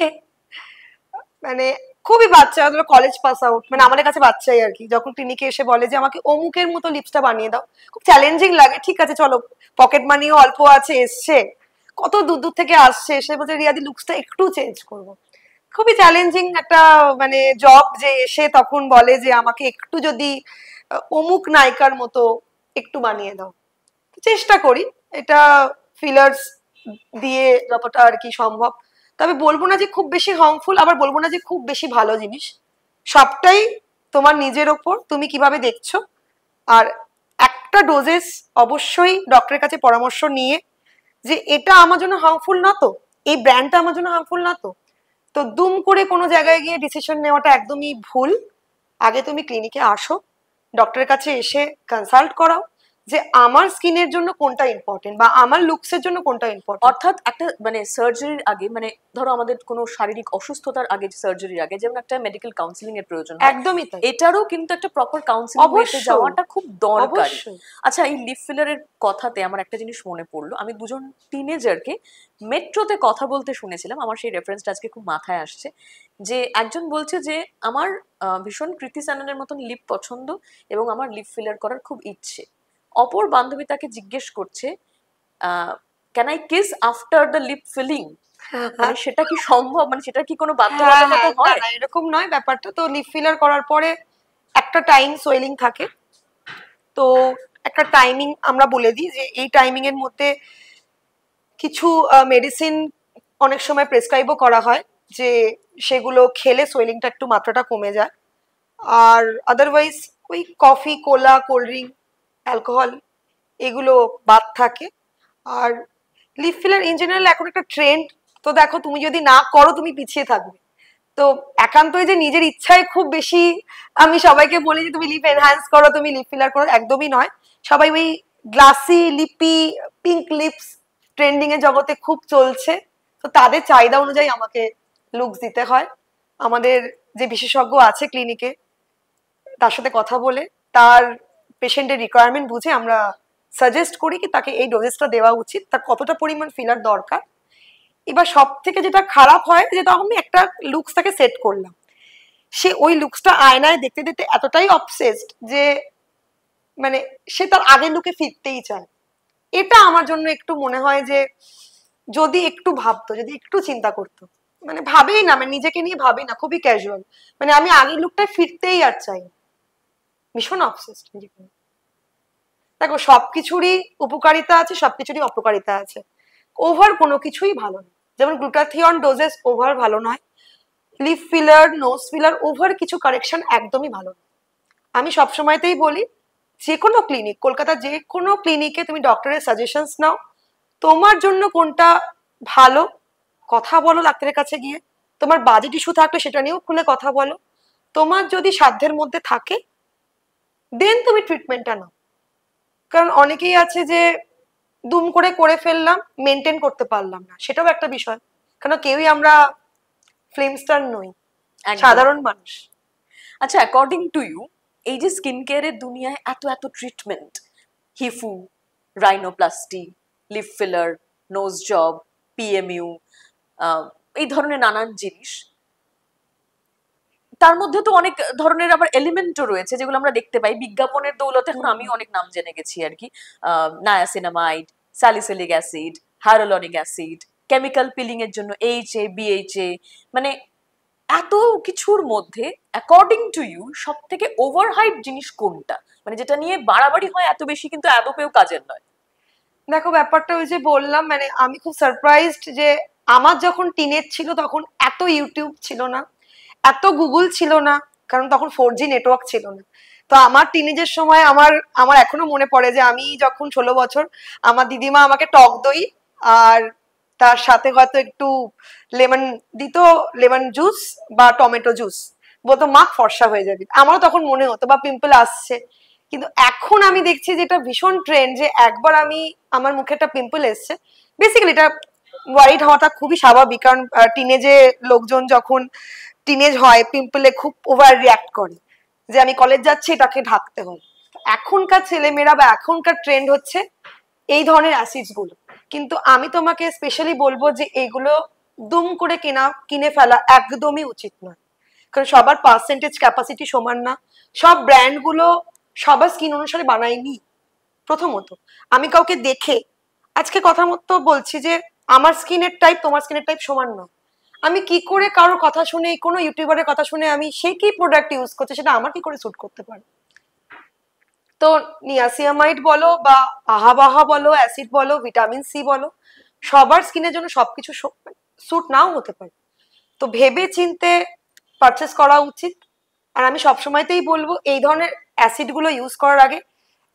মানে খুবই বাচ্চা, কলেজ পাস আউট, মানে আমাদের কাছে বাচ্চাই আর কি, যখন ক্লিনিকে এসে বলে যে আমাকে অমুকের মতো লিপসটা বানিয়ে দাও, খুব চ্যালেঞ্জিং লাগে। ঠিক আছে চলো, পকেট মানিও অল্প আছে, এসছে কত দূর দূর থেকে আসছে, এসে বলছে রিয়াদি লুকসটা একটু চেঞ্জ করবো। খুবই চ্যালেঞ্জিং একটা মানে জব, যে এসে তখন বলে যে আমাকে একটু যদি অমুক নায়িকার মতো একটু বানিয়ে দাও। চেষ্টা করি এটা ফিলার্স দিয়ে যতটা আর কি সম্ভব। তবে বলবো না যে খুব বেশি হার্মফুল, আবার বলবো না যে খুব বেশি ভালো জিনিস। সবটাই তোমার নিজের ওপর, তুমি কিভাবে দেখছো। আর একটা ডোজেস অবশ্যই ডক্টরের কাছে পরামর্শ নিয়ে, যে এটা আমার জন্য হার্মফুল না তো, এই ব্র্যান্ডটা আমার জন্য হার্মফুল না তো, তো দুম করে কোনো জায়গায় গিয়ে ডিসিশন নেওয়াটা একদমই ভুল। আগে তুমি ক্লিনিকে আসো, ডক্টরের কাছে এসে কনসাল্ট করাও যে আমার স্কিনের জন্য কোনটা ইম্পর্টেন্ট বা আমার লুকসের জন্য কোনটা ইম্পর্টেন্ট। অর্থাৎ একটা মানে সার্জারির আগে, মানে ধরো আমাদের কোনো শারীরিক অসুস্থতার আগে, সার্জারির আগে যেমন একটা মেডিকেল কাউন্সিলিং এর প্রয়োজন হয়, একদমই তাই। এটারও কিন্তু একটা প্রপার কাউন্সিলিং হতে যাওয়াটা খুব দরকারি। অবশ্যই। আচ্ছা, এই লিপ ফিলারের কথাতে আমার একটা জিনিস মনে পড়লো। আমি দুজন টিনেজারকে মেট্রোতে কথা বলতে শুনেছিলাম, আমার সেই রেফারেন্সটা আজকে খুব মাথায় আসছে। যে একজন বলছে যে আমার ভীষণ কৃতি স্যাননের মতন লিপ পছন্দ এবং আমার লিপ ফিলার করার খুব ইচ্ছে। অপর বান্ধবী তাকে জিজ্ঞেস করছে, can I kiss after the lip filling, মানে সেটা কি সম্ভব, মানে সেটা কি কোনো বাধ্যবাধকতা হয়? না, এরকম নয় ব্যাপারটা। তো লিপ ফিলার করার পরে একটা টাইম সোয়েলিং থাকে, তো একটা টাইমিং আমরা বলে দিই যে এই টাইমিং এর মধ্যে কিছু মেডিসিন অনেক সময় প্রেসক্রাইবও করা হয়, যে সেগুলো খেলে সোয়েলিংটা একটু মাত্রাটা কমে যায়। আর আদারওয়াইজ ওই কফি, কোলা, কোল্ড ড্রিঙ্ক, অ্যালকোহল এগুলো বাদ থাকে। আর লিপ ফিলার ইন জেনারেল এখন একটা ট্রেন্ড, তো দেখো তুমি যদি না করো তুমি পিছিয়ে থাকবে। তো একান্তই যে নিজের ইচ্ছায় খুব বেশি আমি সবাইকে বলি যে তুমি লিপ এনহ্যান্স করো, তুমি লিপ ফিলার করো, একদমই নয়। সবাই ওই গ্লাসি লিপি, পিঙ্ক লিপস ট্রেন্ডিং এর জগতে খুব চলছে, তো তাদের চাহিদা অনুযায়ী আমাকে লুকস দিতে হয়। আমাদের যে বিশেষজ্ঞ আছে ক্লিনিকে, তার সাথে কথা বলে তার পেশেন্টের রিকোয়ারমেন্ট বুঝে আমরা সাজেস্ট করি কি তাকে এই ডোজেসটা দেওয়া উচিত, তার কতটা পরিমাণ ফিলার দরকার। এবার সব থেকে যেটা খারাপ হয়, যে তখন আমি একটা লুকস তাকে সেট করলাম, সে ওই লুকসটা আয়নায় দেখতে দেখতে এতটাই অবসেসড যে মানে সে তার আগের লুকে ফিরতেই চায়। এটা আমার জন্য একটু মনে হয় যে যদি একটু ভাবতো, যদি একটু চিন্তা করতো, মানে ভাবেই না, মানে নিজেকে নিয়ে ভাবেই না, খুবই ক্যাজুয়াল, মানে আমি আগের লুকটায় ফিরতেই আর চাই, ভীষণ অবসেসড নিজেকে। দেখো সবকিছুরই উপকারিতা আছে, সবকিছুরই অপকারিতা আছে। ওভার কোনো কিছুই ভালো না, যেমন গ্লুটাথিয়ন ডোজেস ওভার ভালো নয়, lip filler, nose filler over কিছু কারেকশন একদমই ভালো না। আমি সবসময়তেই বলি যে কোনো ক্লিনিক, কলকাতার যে কোনো ক্লিনিকে তুমি ডক্টরের সাজেশনস নাও, তোমার জন্য কোনটা ভালো কথা বলো ডাক্তারের কাছে গিয়ে। তোমার বাজেট ইস্যু থাকলে সেটা নিয়েও খুলে কথা বলো। তোমার যদি সাধ্যের মধ্যে থাকে দেন তুমি ট্রিটমেন্টটা নাও। কারণ অনেকেই আছে যে দুম করে ফেললাম, মেনটেন করতে পারলাম না, সেটাও একটা বিষয়। কারণ কেউই আমরা ফিল্ম স্টার নই, সাধারণ মানুষ। আচ্ছা, অ্যাকর্ডিং টু ইউ, এই যে স্কিন কেয়ারের দুনিয়ায় এত এত treatment, HIFU, rhinoplasty, lip filler, nose job, PMU, এই ধরনের নানান জিনিস, তার মধ্যে তো অনেক ধরনের আবার এলিমেন্টও রয়েছে যেগুলো আমরা দেখতে পাই বিজ্ঞাপনের দৌলতে। এখন আমি অনেক নাম জেনে গেছি আর কি, niacinamide, salicylic acid, hyaluronic acid, chemical peeling এর জন্য এইচএ, বিএইচএ, মানে এত কিছুর মধ্যে অ্যাকর্ডিং টু ইউ সব থেকে ওভারহাইপ জিনিস কোনটা, মানে যেটা নিয়ে বাড়াবাড়ি হয় এত বেশি কিন্তু আদপেও কাজের নয়? দেখো ব্যাপারটা ওই যে বললাম, মানে আমি খুব সারপ্রাইজড যে আমার যখন টিনেজ ছিল তখন এত ইউটিউব ছিল না, এত গুগল ছিল না, কারণ তখন 4G নেটওয়ার্ক ছিল না। তো আমার টিনেজের সময় আমার আমার এখনো মনে পড়ে যে আমি যখন 16 বছর, আমার দিদিমা আমাকে টক দই আর তার সাথে হয়তো একটু লেমন দিত, লেমন জুস বা টমেটো জুস, বলতো মা ফর্সা হয়ে যাবে। আমারও তখন মনে হতো, বা পিম্পল আসছে। কিন্তু এখন আমি দেখছি যে এটা ভীষণ ট্রেন্ড, যে একবার আমি আমার মুখে একটা পিম্পল এসছে, বেসিক্যালি এটা ওয়ারিড হওয়াটা খুবই স্বাভাবিক, কারণ টিনেজে লোকজন যখন টিনেজ হয় পিম্পলে খুব ওভার রিয়াক্ট করে, যে আমি কলেজ যাচ্ছি এটাকে ঢাকতে হয়। এখনকার ছেলেমেয়েরা বা এখনকার ট্রেন্ড হচ্ছে এই ধরনের অ্যাসিডস গুলো। কিন্তু আমি তোমাকে স্পেশালি বলবো যে এগুলো দুম করে কিনে ফেলা একদমই উচিত নয়, কারণ সবার পার্সেন্টেজ ক্যাপাসিটি সমান না, সব ব্র্যান্ড গুলো সবার স্কিন অনুসারে বানায়নি। প্রথমত আমি কাউকে দেখে আজকে কথা মতো বলছি যে আমার স্কিনের টাইপ তোমার স্কিনের টাইপ সমান নয়, আমি কি করে কারোর কথা শুনে, কোনো ইউটিউবারের কথা শুনে আমি সে কি প্রোডাক্ট ইউজ করছে সেটা আমার কি করে স্যুট করতে পারে? তো নিয়াসিয়ামাইড বলো বা আহাবাহা বলো, অ্যাসিড বলো, ভিটামিন সি বলো, সবার স্কিনের জন্য সবকিছু স্যুট নাও হতে পারে। তো ভেবে চিনতে পারচেস করা উচিত। আর আমি সবসময়তেই বলবো এই ধরনের অ্যাসিড গুলো ইউজ করার আগে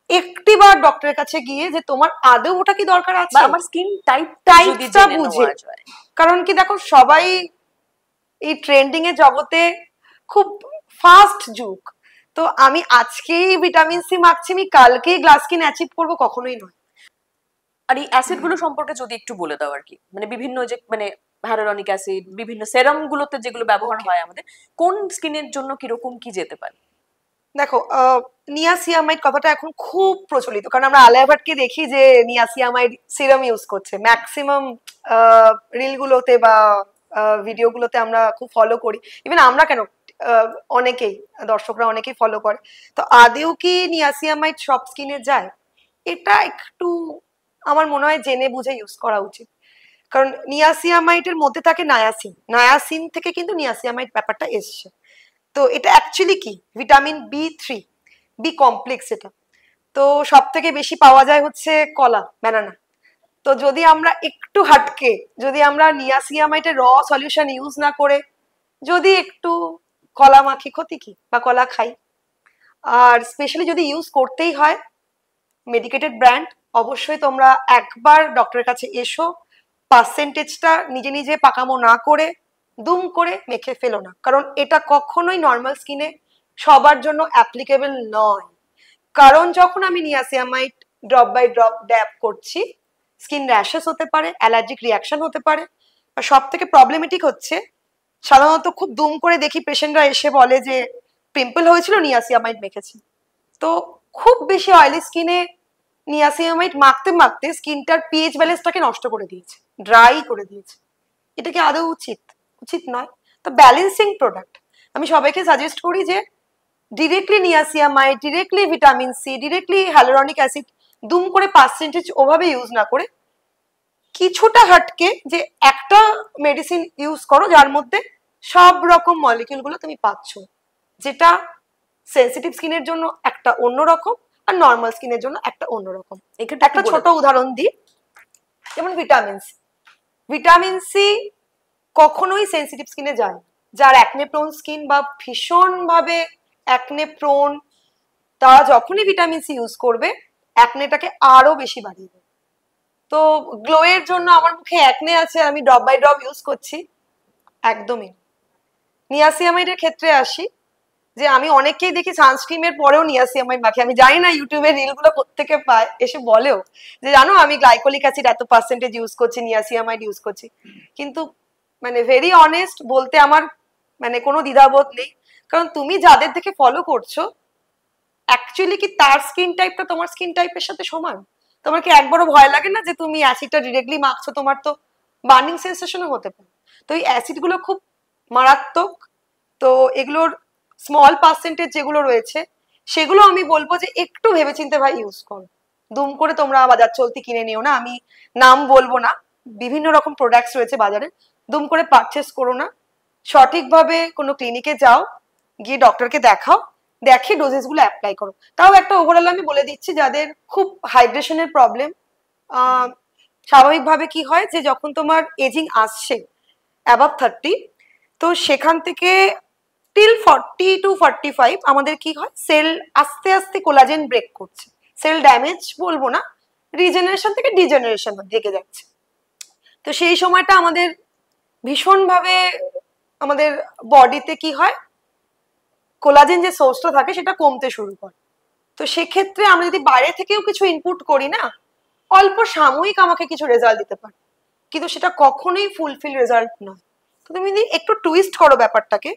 একটিবার ডক্টরের কাছে গিয়ে যে তোমার আদৌ ওটা কি দরকার বা আছে, আমার স্কিন টাইপটা যদি টাইপটা জেনে বুঝে। নেওয়া যায়। কারণ কি দেখো, সবাই এই ট্রেন্ডিং এর জগতে খুব ফাস্ট যুগ। তো আমি আজকেই ভিটামিন সি মাখছি, আমি কালকেই গ্লাস স্কিন অ্যাচিভ করবো, কখনোই নয়। আর এই অ্যাসিড গুলো সম্পর্কে যদি একটু বলে দাও আর কি, মানে বিভিন্ন যে মানে হ্যালুরনিক অ্যাসিড, বিভিন্ন সেরাম গুলোতে যেগুলো ব্যবহার হয় আমাদের, কোন স্কিনের জন্য কিরকম কি যেতে পারে? দেখো, নিয়াসিয়ামাইড কথাটা এখন খুব প্রচলিত, কারণ আমরা আলিয়া ভাটকে দেখি যে নিয়াসিয়ামাইড সিরাম ইউজ করছে ম্যাক্সিমাম রিলগুলোতে বা ভিডিওগুলোতে আমরা খুব ফলো করি। ইভেন আমরা কেন, অনেকেই দর্শকরা অনেকেই ফলো করে। তো আদেও কি নিয়াসিয়ামাইড সব স্কিনে যায়? এটা একটু আমার মনে হয় জেনে বুঝে ইউজ করা উচিত। কারণ নিয়াসিয়ামাইডের মধ্যে থাকে নায়াসিন, নায়াসিন থেকে কিন্তু নিয়াসিয়ামাইড ব্যাপারটা এসছে। তো এটা অ্যাকচুয়ালি কি, ভিটামিন বি3, বি কমপ্লেক্স এটা। তো সব থেকে বেশি পাওয়া যায় হচ্ছে কলা, ব্যানানা। তো যদি আমরা একটু হাটকে, যদি আমরা নিয়াসিয়ামাইডের র সলিউশন ইউজ না করে যদি একটু কলা মাখি, ক্ষতি কি, বা কলা খাই। আর স্পেশালি যদি ইউজ করতেই হয় মেডিকেটেড ব্র্যান্ড, অবশ্যই তোমরা একবার ডক্টরের কাছে এসো, পার্সেন্টেজটা নিজে নিজে পাকামো না করে দুম করে মেখে ফেলো না, কারণ এটা কখনোই নর্মাল স্কিনে সবার জন্য অ্যাপ্লিকেবল নয়। কারণ যখন আমি নিয়াসিয়ামাইড ড্রপ বাই ড্রপ ড্যাব করছি, স্কিন র্যাশেস হতে পারে, অ্যালার্জিক রিয়াকশন হতে পারে। আর সব থেকে প্রবলেমেটিক হচ্ছে, সাধারণত খুব দুম করে দেখি পেশেন্টরা এসে বলে যে পিম্পল হয়েছিল, নিয়াসিয়ামাইড মেখেছি। তো খুব বেশি অয়েলি স্কিনে নিয়াসিয়ামাইড মাখতে মাখতে স্কিনটার পিএইচ ব্যালেন্সটাকে নষ্ট করে দিয়েছে, ড্রাই করে দিয়েছে। এটা কি আদৌ উচিত? উচিত নয়। তো ব্যালেন্সিং প্রোডাক্ট আমি সবাইকে সাজেস্ট করি যে directly niacinamide, directly vitamin C, directly hyaluronic acid দুম করে পার্সেন্টেজ ওভাবে ইউজ না করে কিছুটা হাটকে যে একটা মেডিসিন ইউজ করো যার মধ্যে সব রকম মলিকিউল গুলো তুমি পাচ্ছ, যেটা সেন্সিটিভ স্কিনের জন্য একটা অন্যরকম আর নর্মাল স্কিনের জন্য একটা অন্যরকম। একটা ছোট উদাহরণ দিই, যেমন ভিটামিন সি। ভিটামিন সি কখনোই সেন্সিটিভ স্কিনে যায় না। যার অ্যাকনে প্রোন স্কিন বা ভীষণভাবে অ্যাকনে প্রোন, তারা যখনই ভিটামিন সি ইউজ করবে অ্যাকনেটাকে আরো বেশি বাড়িয়ে দেবে। তো গ্লোয়ের জন্য আমার মুখে অ্যাকনে আছে, আমি ড্রপ বাই ড্রপ ইউজ করছি, একদমই। নিয়াসিয়ামাইডের ক্ষেত্রে আসি, যে আমি অনেককেই দেখি সানস্ক্রিনের পরেও নিয়াসিয়ামাইড মাখে। আমি জানি না ইউটিউবের রিলগুলো কোত্থেকে পায়, এসে বলেও যে জানো আমি গ্লাইকোলিক অ্যাসিড এত পার্সেন্টেজ ইউজ করছি, নিয়াসিয়ামাইড ইউজ করছি। কিন্তু মানে ভেরি অনেস্ট বলতে আমার মানে কোনো দ্বিধাবোধ নেই, কারণ তুমি যাদের থেকে ফলো করছো অ্যাকচুয়ালি কি তার স্কিন টাইপটা তোমার স্কিন টাইপের সাথে সমান? তোমার কি একবারও ভয় লাগে না যে তুমি অ্যাসিডটা ডিরেক্টলি মাখছো, তোমার তো বার্নিং সেন্সেশনও হতে পারে। তো এই অ্যাসিডগুলো খুব মারাত্মক। তো এগুলোর স্মল পার্সেন্টেজ যেগুলো রয়েছে সেগুলো আমি বলবো যে একটু ভেবেচিন্তে ভাই ইউজ করো। দুম করে তোমরা বাজার চলতি কিনে নিও না, আমি নাম বলবো না, বিভিন্ন রকম প্রোডাক্টস রয়েছে বাজারে, দুম করে পারচেস করো না। সঠিকভাবে কোনো ক্লিনিকে যাও, গিয়ে ডক্টরকে দেখাও, দেখে ডোজেস গুলো অ্যাপ্লাই করো। তাও একটা ওভারঅল আমি বলে দিচ্ছি, যাদের খুব হাইড্রেশনের প্রবলেম, স্বাভাবিকভাবে কি হয় যে যখন তোমার এজিং আসছে অ্যাবাভ 30, তো সেখান থেকে টিল 40 to 45 আমাদের কি হয়, সেল আস্তে আস্তে কোলাজেন ব্রেক করছে। সেল ড্যামেজ বলবো না, রিজেনারেশন থেকে ডিজেনারেশন দিকে যাচ্ছে। তো সেই সময়টা আমাদের ভীষণভাবে আমাদের বডিতে কি হয়, কোলাজেন যে সোর্সটা থাকে সেটা কমতে শুরু করে। তো সেক্ষেত্রে আমরা যদি বাইরে থেকেও কিছু ইনপুট করি না, অল্প সাময়িক আমাকে কিছু রেজাল্ট দিতে পারে, কিন্তু সেটা কখনোই ফুলফিল রেজাল্ট নয়। তো তুমি যদি একটু টুইস্ট করো ব্যাপারটাকে,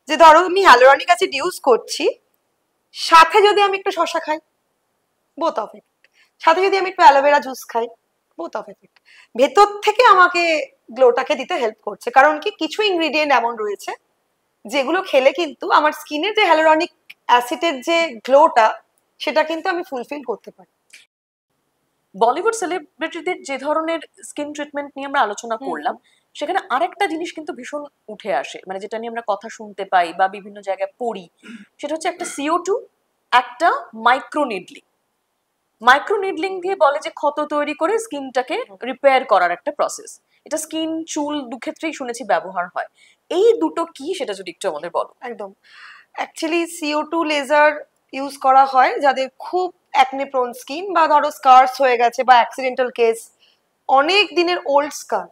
যে ধরো আমি হ্যালুরনিক অ্যাসিড ইউজ করছি, সাথে যদি আমি একটু শসা খাই, বোথ অফ এফেক্ট। সাথে যদি আমি একটু অ্যালোভেরা জুস খাই, বোথ অফ এফেক্ট। ভেতর থেকে আমাকে গ্লোটাকে দিতে হেল্প করছে। কারণ কি, কিছু ইনগ্রিডিয়েন্ট এমন রয়েছে যেগুলো খেলে কিন্তু আমার স্কিনের যে হ্যালুরনিক অ্যাসিডের যে গ্লোটা সেটা কিন্তু আমি ফুলফিল করতে পারি। বলিউড সেলিব্রিটিদের যে ধরনের স্কিন ট্রিটমেন্ট নিয়ে আমরা আলোচনা করলাম, সেখানে আরেকটা জিনিস কিন্তু ভীষণ উঠে আসে, মানে যেটা নিয়ে আমরা কথা শুনতে পাই বা বিভিন্ন জায়গায় পড়ি, সেটা হচ্ছে একটা CO2, একটা মাইক্রোনিডলিং। মাইক্রোনিডলিং দিয়ে বলে যে ক্ষত তৈরি করে স্কিনটাকে রিপেয়ার করার একটা প্রসেস। এটা স্কিন, চুল দুক্ষেত্রেই শুনেছি ব্যবহার হয়। এই দুটো কি সেটা যদি একটু আমাদের বলো। একদম। অ্যাকচুয়ালি CO2 লেজার ইউজ করা হয় যাদের খুব অ্যাকনে প্রোন স্কিন, বা ধরো স্কার্স হয়ে গেছে বা অ্যাক্সিডেন্টাল কেস, অনেক দিনের ওল্ড স্কার,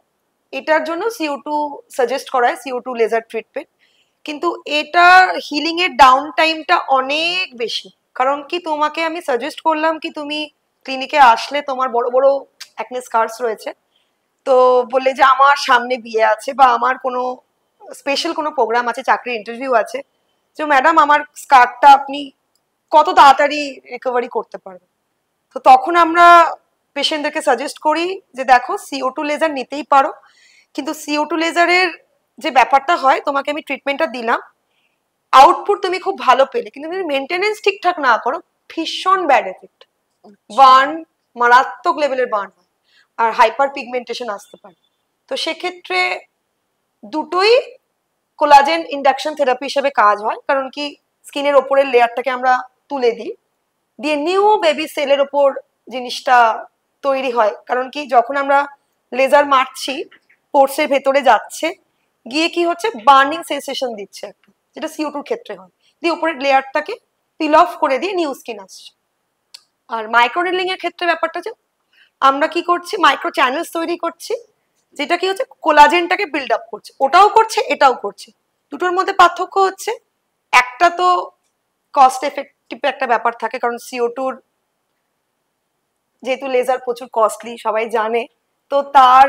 এটার জন্য CO2 সাজেস্ট করা হয়, CO2 লেজার ট্রিটমেন্ট। কিন্তু এটা হিলিং এর ডাউন টাইমটা অনেক বেশি। কারণ কি, তোমাকে আমি সাজেস্ট করলাম কি তুমি ক্লিনিকে আসলে তোমার বড় বড় অ্যাকনে স্কার্স রয়েছে, তো বললে যে আমার সামনে বিয়ে আছে বা আমার কোনো স্পেশাল কোনো প্রোগ্রাম আছে, চাকরির ইন্টারভিউ আছে, যে ম্যাডাম আমার স্কার্টটা আপনি কত তাড়াতাড়ি রিকভারি করতে পারবেন। তো তখন আমরা পেশেন্টদেরকে সাজেস্ট করি যে দেখো CO2 লেজার নিতেই পারো, কিন্তু CO2 লেজারের যে ব্যাপারটা হয়, তোমাকে আমি ট্রিটমেন্টটা দিলাম, আউটপুট তুমি খুব ভালো পেলে, কিন্তু তুমি মেনটেনেন্স ঠিকঠাক না করো, ভীষণ ব্যাড এফেক্ট, বার্ন, মারাত্মক লেভেলের বার্ন হয়, আর হাইপার পিগমেন্টেশন আসতে পারে। তো সেক্ষেত্রে দুটোই কোলাজেন ইন্ডাকশন থেরাপি হিসেবে কাজ হয়। কারণ কি, স্কিনের ওপরের লেয়ারটাকে আমরা তুলে দিই, দিয়ে নিউ বেবি সেলের ওপর জিনিসটা তৈরি হয়। কারণ কি, যখন আমরা লেজার মারছি, পোর্সের ভেতরে যাচ্ছে, গিয়ে কি হচ্ছে, বার্নিং সেন্সেশন দিচ্ছে একটা, যেটা CO2 ক্ষেত্রে হয়, দিয়ে উপরের লেয়ারটাকে পিল অফ করে দিয়ে নিউ স্কিন আসছে। আর মাইক্রোনিডলিং এর ক্ষেত্রে ব্যাপারটা যে আমরা কি করছি, মাইক্রো চ্যানেলস তৈরি করছি, যেটা কি হচ্ছে কোলাজেনটাকে বিল্ড আপ করছে, ওটাও করছে এটাও করছে। দুটোর মধ্যে পার্থক্য হচ্ছে, একটা তো কস্ট এফেক্টিভ একটা ব্যাপার থাকে, কারণ CO2 যেহেতু লেজার প্রচুর কস্টলি সবাই জানে, তো তার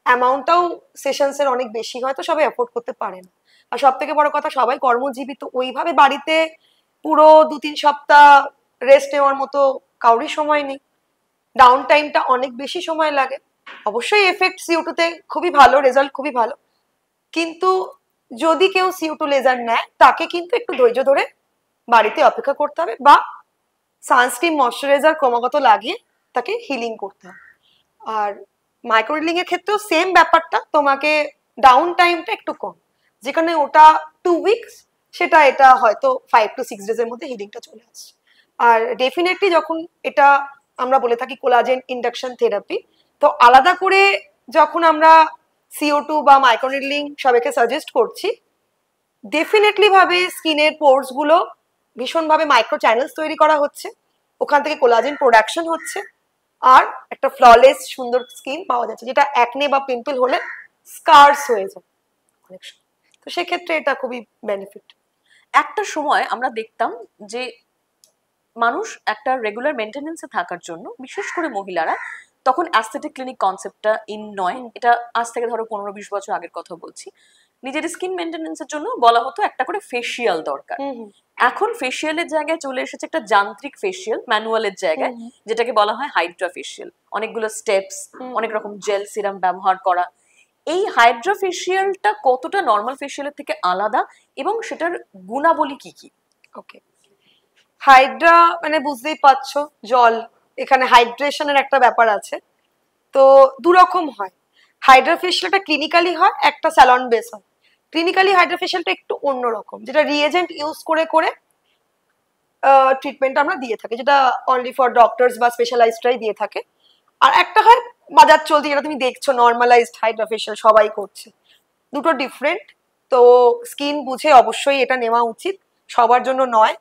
অ্যামাউন্টটাও সেশনস এর অনেক বেশি হয়, তো সবাই অ্যাফোর্ড করতে পারে না। আর সব থেকে বড় কথা, সবাই কর্মজীবী, তো ওইভাবে বাড়িতে পুরো 2-3 সপ্তাহ রেস্ট নেওয়ার মতো কাউরই সময় নেই, ডাউন টাইমটা অনেক বেশি সময় লাগে। অবশ্যই এফেক্ট CO2 তে খুবই ভালো, রেজাল্ট খুবই ভালো, কিন্তু যদি কেউ CO2 লেজার নেয়, তাকে কিন্তু একটু ধৈর্য ধরে বাড়িতে অপেক্ষা করতে হবে, বা সানস্ক্রিন, ময়শ্চারাইজার ক্রমাগত লাগিয়ে তাকে হিলিং করতে হবে। আর মাইক্রোনিডলিং এর ক্ষেত্রেও সেম ব্যাপারটা, তোমাকে ডাউন টাইমটা একটু কম, যেখানে ওটা 2 উইকস, সেটা এটা হয়তো 5 to 6 ডেজের মধ্যে হিলিংটা চলে আসছে। আর ডেফিনেটলি যখন এটা আমরা বলে থাকি কোলাজেন ইন্ডাকশন থেরাপি, তো আলাদা করে যখন আমরা CO2 বা মাইক্রোনিডলিং সবাইকে সাজেস্ট করছি, ডেফিনেটলি ভাবে স্কিনের পোর্স গুলো ভীষণভাবে মাইক্রো চ্যানেলস তৈরি করা হচ্ছে, ওখান থেকে কোলাজেন প্রোডাকশন হচ্ছে, আর একটা ফ্ললেস সুন্দর স্কিন পাওয়া যাচ্ছে, যেটা অ্যাকনে বা পিম্পল হলে স্কার্স হয়ে যায় অনেক সময়। তো সেক্ষেত্রে এটা খুবই বেনিফিট। একটা সময় আমরা দেখতাম যে মানুষ একটা রেগুলার মেনটেনেন্সে থাকার জন্য, বিশেষ করে মহিলারা, তখন অ্যাস্থেটিক ক্লিনিক কনসেপ্টটা ইন নয়, এটা আজ থেকে ধরো 15-20 বছর আগের কথা বলছি, নিজের স্কিন মেনটেনেন্সের জন্য বলা হতো একটা করে ফেসিয়াল দরকার। এখন ফেসিয়ালের জায়গায় চলে এসেছে একটা যান্ত্রিক ফেসিয়াল, ম্যানুয়ালের জায়গায়, যেটাকে বলা হয় হাইড্রা ফেসিয়াল। অনেকগুলো স্টেপস, অনেক রকম জেল সিরাম ব্যবহার করা। এই হাইড্রা ফেসিয়ালটা কতটা নর্মাল ফেসিয়ালের থেকে আলাদা, এবং সেটার গুণাবলী কি কি? ওকে, হাইড্রা মানে বুঝতেই পারছো, জল, এখানে হাইড্রেশনের একটা ব্যাপার আছে। তো দুরকম হয়, হাইড্রা ফেশিয়ালটা ক্লিনিক্যালি হয়, একটা স্যালন বেস হয়। ক্লিনিক্যালি হাইড্রা ফেশিয়ালটা একটু অন্যরকম, যেটা রিএজেন্ট ইউজ করে করে ট্রিটমেন্ট আমরা দিয়ে থাকি, যেটা অনলি ফর ডক্টরস বা স্পেশালাইজডরাই দিয়ে থাকে। আর একটা হয় বাজার চলতি, যেটা তুমি দেখছো নর্মালাইজড হাইড্রা ফেশিয়াল সবাই করছে, দুটো ডিফারেন্ট। তো স্কিন বুঝে অবশ্যই এটা নেওয়া উচিত, সবার জন্য নয়।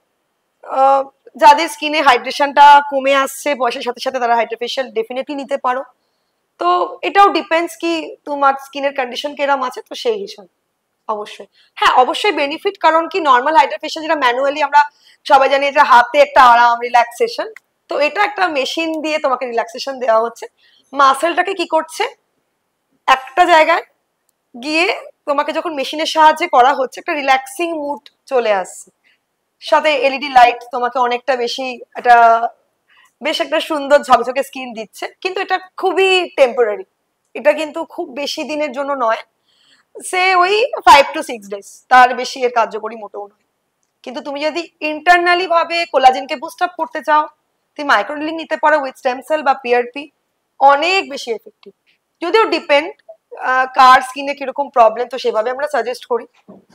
যাদের স্কিনে হাইড্রেশনটা কমে আসছে বয়সের সাথে সাথে, তারা হাইড্রা ফেশিয়াল ডেফিনেটলি নিতে পারো। তো এটাও ডিপেন্ডস কি তোমার স্কিনের কন্ডিশন কিরম আছে, তো সেই হিসাবে অবশ্যই হ্যাঁ, অবশ্যই বেনিফিট। কারণ কি, নর্মাল হাইড্রা ফেশিয়াল যেটা ম্যানুয়ালি আমরা সবাই জানি, এটা হাতে একটা আরাম, রিল্যাক্সেশন, তো এটা একটা মেশিন দিয়ে তোমাকে রিল্যাক্সেশন দেওয়া হচ্ছে। মাসেলটাকে কি করছে, একটা জায়গায় গিয়ে তোমাকে যখন মেশিনের সাহায্যে করা হচ্ছে, একটা রিল্যাক্সিং মুড চলে আসছে, সাথে এলইডি লাইট তোমাকে অনেকটা বেশি একটা বেশ একটা সুন্দর ঝকঝকে স্কিন দিচ্ছে। কিন্তু এটা খুবই টেম্পোরারি, এটা কিন্তু খুব বেশি দিনের জন্য নয়, সে ওই 5 to 6 ডেজ, তার বেশি এর কার্যকরী মোটেও নয়। কিন্তু তুমি যদি ইন্টারনালি ভাবে কোলাজেনকে বুস্ট আপ করতে চাও, তুমি মাইক্রোনিডলিং নিতে পারো উইথ স্টেম সেল বা PRP, অনেক বেশি এফেক্টিভ। যদিও ডিপেন্ড, কার স্কিনে কিরকম প্রবলেম, তো সেভাবে আমরা সাজেস্ট করি।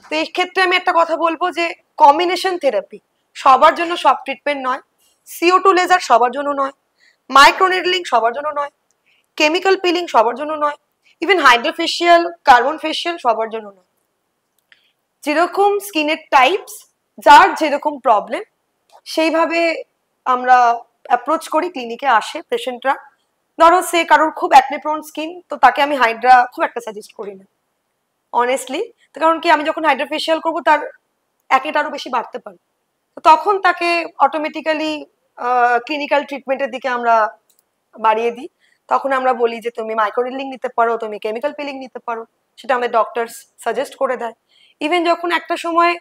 তো এই ক্ষেত্রে আমি একটা কথা বলবো যে কম্বিনেশন থেরাপি সবার জন্য সব ট্রিটমেন্ট নয়, CO2 লেজার সবার জন্য নয়, মাইক্রোনিডলিং সবার জন্য নয়, কেমিক্যাল পিলিং সবার জন্য নয়, ইভেন হাইড্রোফেশিয়াল, কার্বন ফেশিয়াল সবার জন্য নয়। যেরকম স্কিনের টাইপস, যার যেরকম প্রবলেম, সেইভাবে আমরা অ্যাপ্রোচ করি। ক্লিনিকে আসে পেশেন্টরা, ধরো সে কারোর খুব অ্যাকনে প্রোন স্কিন, তো তাকে আমি হাইড্রা খুব একটা সাজেস্ট করি না অনেস্টলি। তো কারণ কি, আমি যখন হাইড্রা ফেশিয়াল করবো তার অ্যাকনেটা আরো বেশি বাড়তে পারে, তো তখন তাকে অটোমেটিক্যালি ক্লিনিক্যাল ট্রিটমেন্টের দিকে আমরা বাড়িয়ে দিই। তখন আমরা বলি যে তুমি মাইক্রোনিডলিং নিতে পারো, তুমি কেমিক্যাল পিলিং নিতে পারো, সেটা আমাদের ডক্টরস সাজেস্ট করে দেয়। ইভেন যখন একটা সময়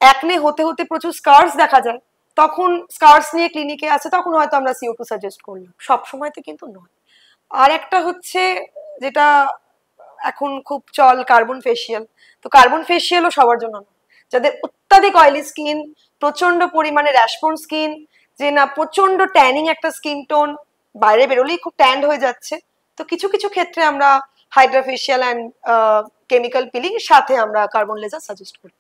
অ্যাকনে হতে হতে প্রচুর স্কার্স দেখা যায়, তখন স্কার্স নিয়ে ক্লিনিকে আছে, তখন হয়তো আমরা CO2 সাজেস্ট করলাম, সব সময় তো কিন্তু নয়। আর একটা হচ্ছে যেটা এখন খুব চল, কার্বন ফেশিয়াল। তো কার্বন ফেশিয়ালও সবার জন্য নয়। যাদের অত্যাধিক অয়েলি স্কিন, প্রচন্ড পরিমাণে র্যাশপ্রোন স্কিন, যে না প্রচন্ড ট্যানিং একটা স্কিন টোন, বাইরে বেরোলেই খুব ট্যান্ড হয়ে যাচ্ছে, তো কিছু কিছু ক্ষেত্রে আমরা Hydra facial and chemical peeling সাথে আমরা কার্বন লেজার সাজেস্ট করি।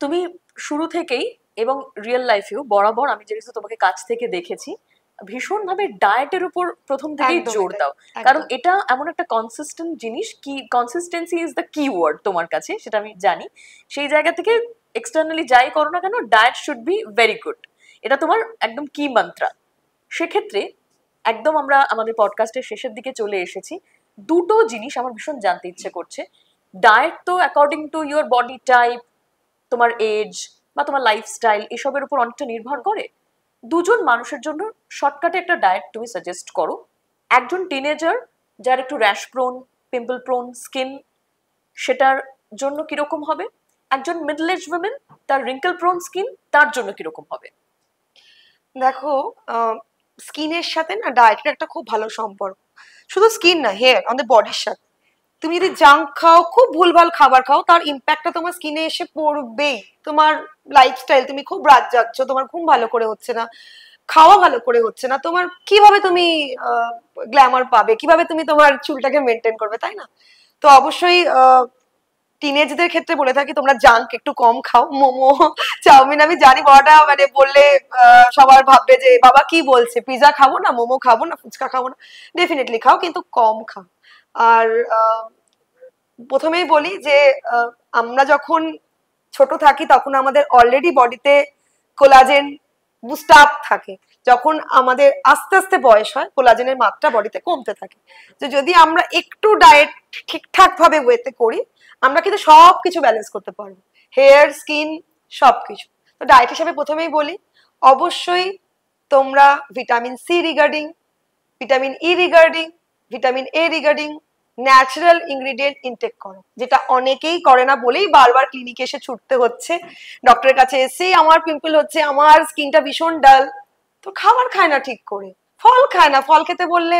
তুমি শুরু থেকেই এবং রিয়েল লাইফেও বরাবর, আমি যেহেতু তোমাকে কাছ থেকে দেখেছি, ভীষণভাবে ডায়েটের উপর প্রথম থেকেই একদম জোর তাই, দাও। একদম। কারণ এটা এমন একটা কনসিস্টেন্ট জিনিস, কি কনসিস্টেন্সি ইজ দ্য কি ওয়ার্ড তোমার কাছে, সেটা আমি জানি। সেই জায়গা থেকে এক্সটার্নালি যাই করো না কেন, diet should be very good, এটা তোমার একদম কি মন্ত্রা। সেক্ষেত্রে একদম আমরা আমাদের পডকাস্টের শেষের দিকে চলে এসেছি। দুটো জিনিস আমার ভীষণ জানতে ইচ্ছে করছে। ডায়েট তো according to your body type, তোমার এজ বা তোমার লাইফস্টাইল, এসবের উপর অনেকটা নির্ভর করে। দুজন মানুষের জন্য শর্টকাটে একটা ডায়েট তুমি সাজেস্ট করো। একজন টিনেজার যার একটু rash prone, pimple prone skin, সেটার জন্য কিরকম হবে? একজন মিডল এজ উইমেন, তার রিঙ্কেল প্রোন স্কিন, তার জন্য কিরকম হবে? দেখো, স্কিনের সাথে না ডায়েটের একটা খুব ভালো সম্পর্ক। শুধু স্কিন না, হেয়ার, আমাদের বডির সাথে। তুমি যদি জাঙ্ক খাও, খুব ভুলভাল খাবার খাও, তার ইম্প্যাক্টটা তোমার স্কিনে এসে পড়বেই। তোমার লাইফস্টাইল, তুমি খুব রাত জাগছো, তোমার ঘুম ভালো করে হচ্ছে না, খাওয়া ভালো করে হচ্ছে না, তোমার কিভাবে তুমি গ্ল্যামার পাবে, কিভাবে তুমি তোমার চুলটাকে মেনটেন করবে, তাই না? তো অবশ্যই টিনেজদের ক্ষেত্রে বলে থাকি, তোমরা জাঙ্ক একটু কম খাও। মোমো, চাউমিন, আমি জানি বড়টা মানে বললে সবার ভাববে যে বাবা কি বলছে, পিজা খাবো না, মোমো খাবো না, ফুচকা খাবো না। ডেফিনেটলি খাও, কিন্তু কম খাও। আর প্রথমেই বলি যে আমরা যখন ছোট থাকি তখন আমাদের অলরেডি বডিতে কোলাজেন বুস্ট আপ থাকে। যখন আমাদের আস্তে আস্তে বয়স হয়, কোলাজেনের মাত্রা বডিতে কমতে থাকে। তো যদি আমরা একটু ডায়েট ঠিকঠাক ভাবে ওয়েতে করি, আমরা কিন্তু সবকিছু ব্যালেন্স করতে পারবো, হেয়ার, স্কিন, সবকিছু। তো ডায়েট হিসেবে প্রথমেই বলি, অবশ্যই তোমরা vitamin C regarding, vitamin E regarding, vitamin A regarding natural ingredient intake করো, যেটা অনেকেই করে না বলেই বারবার ক্লিনিকে এসে ছুটতে হচ্ছে। ডক্টরের কাছে এসেই আমার পিম্পল হচ্ছে, আমার স্কিনটা ভীষণ ডাল। তো খাবার খায় না ঠিক করে, ফল খায় না, ফল খেতে বললে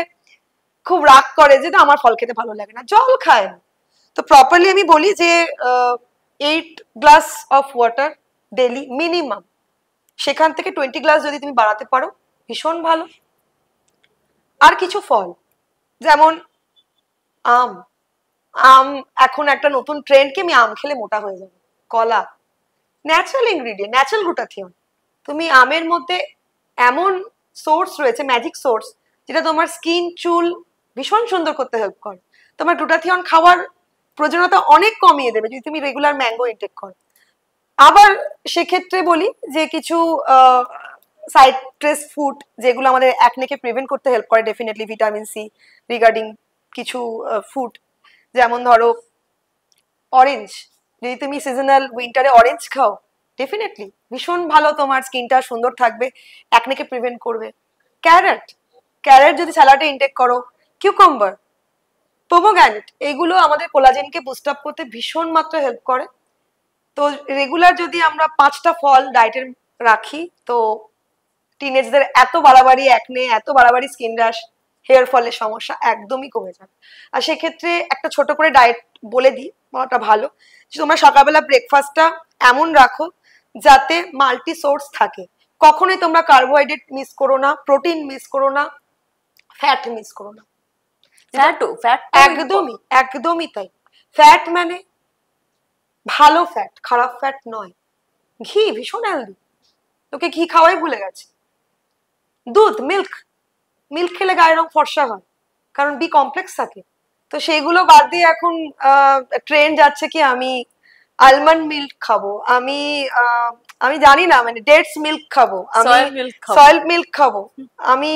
খুব রাগ করে যে না আমার ফল খেতে ভালো লাগে না, জল খায় না। তো প্রপারলি আমি বলি যে 8 glass of water daily minimum, সেখান থেকে 20 গ্লাস যদি তুমি বাড়াতে পারো ভীষণ ভালো। আর কিছু ফল, যেমন আম, আম এখন একটা নতুন ট্রেন্ড কি আমি আম খেলে মোটা হয়ে যাবো। কলা, ন্যাচারাল ইনগ্রিডিয়েন্ট, ন্যাচারাল গ্লুটাথিয়ন। তুমি আমের মধ্যে এমন সোর্স রয়েছে, ম্যাজিক সোর্স, যেটা তোমার স্কিন, চুল ভীষণ সুন্দর করতে হেল্প করে। তোমার গ্লুটাথিয়ন খাওয়ার প্রয়োজনীয়তা অনেক কমিয়ে দেবে যদি তুমি রেগুলার ম্যাঙ্গো ইনটেক করো। আবার সেক্ষেত্রে বলি যে কিছু সাইট্রাস ফুড যেগুলো আমাদের অ্যাকনেকে প্রিভেন্ট করতে হেল্প করে, ডেফিনেটলি ভিটামিন সি রিগার্ডিং কিছু ফুড, যেমন ধরো অরেঞ্জ। যদি তুমি সিজনাল উইন্টারে অরেঞ্জ খাও, ডেফিনেটলি ভীষণ ভালো, তোমার স্কিনটা সুন্দর থাকবে, অ্যাকনেকে প্রিভেন্ট করবে। ক্যারট, ক্যারট যদি স্যালাডে ইনটেক করো, কিউকাম্বার, পোমোগ্রানেট, এগুলো আমাদের কোলাজেনকে বুস্ট আপ করতে ভীষণ মাত্রায় হেল্প করে। তো রেগুলার যদি আমরা 5টা ফল ডায়েটে রাখি, তো টিনেজদের এত বাড়াবাড়ি অ্যাকনে, এত বাড়াবাড়ি স্কিন র্যাশ, হেয়ার ফলের সমস্যা একদমই কমে যাবে। আর সেক্ষেত্রে একটা ছোট করে ডায়েট বলে দিই, ওটা ভালো, যে তোমরা সকালবেলা ব্রেকফাস্টটা এমন রাখো যাতে মাল্টি সোর্স থাকে। কখনোই তোমরা কার্বোহাইড্রেট মিস করো না, প্রোটিন মিস করো না, ফ্যাট মিস করো না। ফ্যাট একদমই তাই। ফ্যাট মানে ভালো ফ্যাট, খারাপ ফ্যাট নয়। ঘি ভীষণ হেলদি, তোকে ঘি খাওয়াই ভুলে গেছে। দুধ, মিল্ক খেলে গায়ের রং ফর্সা হয়, কারণ বি কমপ্লেক্স থাকে। তো সেইগুলো বাদ দিয়ে এখন ট্রেন্ড যাচ্ছে কি আমি আলমন্ড মিল্ক খাবো, আমি জানি না মানে ডেটস মিল্ক খাবো, আমি সয়েল মিল্ক খাবো। আমি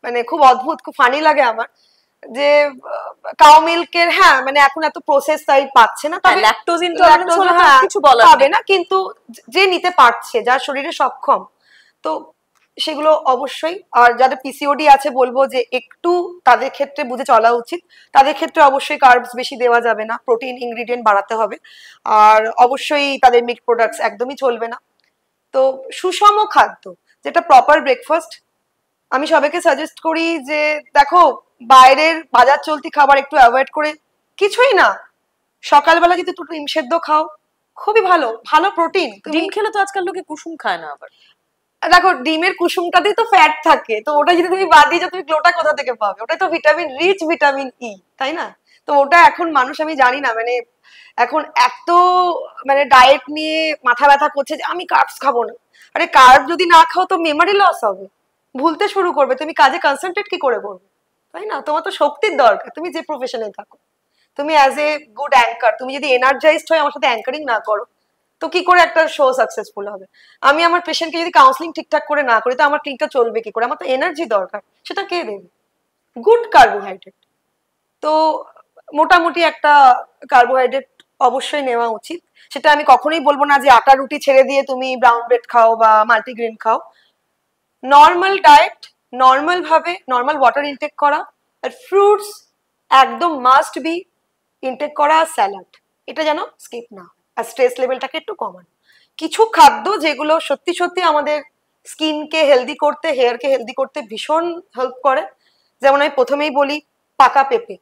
মানে খুব অদ্ভুত, খুব ফানি লাগে আমার যে কাউ মিল্কের, হ্যাঁ মানে এখন এত প্রসেস তাই পাচ্ছে না, তবে ল্যাকটোজ ইনটলারেন্স হলে তো কিছু বলার পাবে না, কিন্তু যে নিতে পারছে, যার শরীরে সক্ষম, তো সেগুলো অবশ্যই। আর যাদের পিসিওডি আছে বলবো যে একটু তাদের ক্ষেত্রে বুঝে চলা উচিত। তাদের ক্ষেত্রে অবশ্যই কার্বস বেশি দেওয়া যাবে না, প্রোটিন ইনগ্রিডিয়েন্ট বাড়াতে হবে, আর অবশ্যই তাদের মিল্ক প্রোডাক্টস একদমই চলবে না। তো সুষম খাদ্য, যেটা প্রপার ব্রেকফাস্ট, আমি সবাইকে সাজেস্ট করি যে দেখো বাইরের বাজার চলতি খাবার একটু অ্যাভয়েড করে, কিছুই না সকালবেলা যদি একটু ডিম সেদ্ধ খাও, খুবই ভালো, ভালো প্রোটিন। ডিম খেলে তো আজকাল লোকে কুসুম খায় না, আবার দেখো ডিমের কুসুমটাতেই তো ফ্যাট থাকে, তো ওটা যদি তুমি বাদ দিয়ে যাও, তুমি গ্লোটা কোথা থেকে পাবে? ওটাই তো ভিটামিন রিচ, ভিটামিন ই, তাই না? তো ওটা এখন মানুষ, আমি জানি না মানে এখন এত মানে ডায়েট নিয়ে মাথা ব্যথা করছে যে আমি কার্বস খাবো না। আরে কার্ব যদি না খাও তো মেমোরি লস হবে, ভুলতে শুরু করবে, তুমি কাজে কনসেন্ট্রেট কি করে করবে, তাই না? তোমার তো শক্তির দরকার, তুমি যে প্রফেশনে থাকো। তুমি অ্যাজ এ গুড অ্যাঙ্কার, তুমি যদি এনার্জাইজড হয় আমার সাথে অ্যাঙ্কারিং না করো, তো কি করে একটা শো সাকসেসফুল হবে? আমি আমার পেশেন্টকে যদি কাউন্সিলিং ঠিকঠাক করে না করি, তো আমার ক্লিনিকটা চলবে কি করে? আমার তো এনার্জি দরকার, সেটা কে দেবে? গুড কার্বোহাইড্রেট, তো মোটামুটি একটা কার্বোহাইড্রেট অবশ্যই নেওয়া উচিত। সেটা আমি কখনোই বলবো না যে আটা রুটি ছেড়ে দিয়ে তুমি ব্রাউন ব্রেড খাও বা মাল্টিগ্রেন খাও। নর্মাল ডায়েট, নর্মাল ভাবে নর্মাল ওয়াটার ইনটেক করা, আর ফ্রুটস একদম মাস্ট বি ইনটেক করা, স্যালাড, এটা যেন স্কিপ না হয়, আর স্ট্রেস লেভেলটাকে একটু কমানো। কিছু খাদ্য যেগুলো সত্যি সত্যি আমাদের স্কিনকে হেলদি করতে, হেয়ারকে হেলদি করতে ভীষণ হেল্প করে, যেমন আমি প্রথমেই বলি পাকা পেঁপে,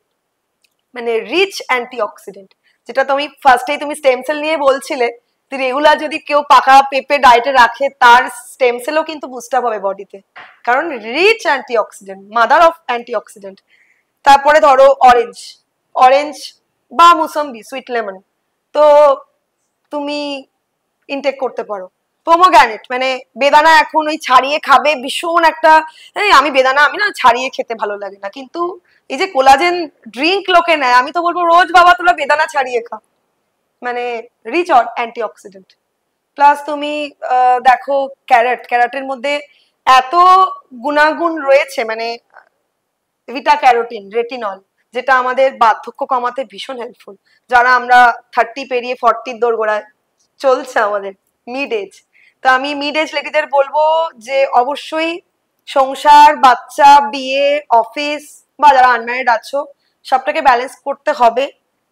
মানে রিচ অ্যান্টিঅক্সিডেন্ট, যেটা তুমি ফার্স্টেই তুমি স্টেম সেল নিয়ে বলছিলে, রেগুলার যদি কেউ পাকা পেঁপে ডায়েটে রাখে, তার স্টেম সেলও কিন্তু বুস্ট আপ হবে বডিতে, কারণ rich antioxidant, mother of antioxidant. তারপরে ধরো অরেঞ্জ বা মুসম্বি, সুইট লেমন, তো তুমি ইনটেক করতে পারো। পোমোগ্রানেট মানে বেদানা, এখন ওই ছাড়িয়ে খাবে ভীষণ একটা, আমি বেদানা আমি না ছাড়িয়ে খেতে ভালো লাগে না, কিন্তু এই যে কোলাজেন ড্রিঙ্ক লোকে নেয়, আমি তো বলবো রোজ বাবা তোরা বেদানা ছাড়িয়ে খা, মানে রিচ অ্যান্টিঅক্সিডেন্ট। প্লাস তুমি দেখো ক্যারটের মধ্যে এত গুণাগুণ রয়েছে, মানে ভিটা ক্যারোটিন, রেটিনল, যেটা আমাদের বার্ধক্য কমাতে ভীষণ হেল্পফুল। যারা আমরা 30 পেরিয়ে 40 দোরগোড়ায় চলছে আমাদের মিড এজ, তো আমি মিড এজ লেডিদের বলবো যে অবশ্যই সংসার, বাচ্চা, বিয়ে, অফিস, বা যারা আনম্যারিড আছো, সবটাকে ব্যালেন্স করতে হবে,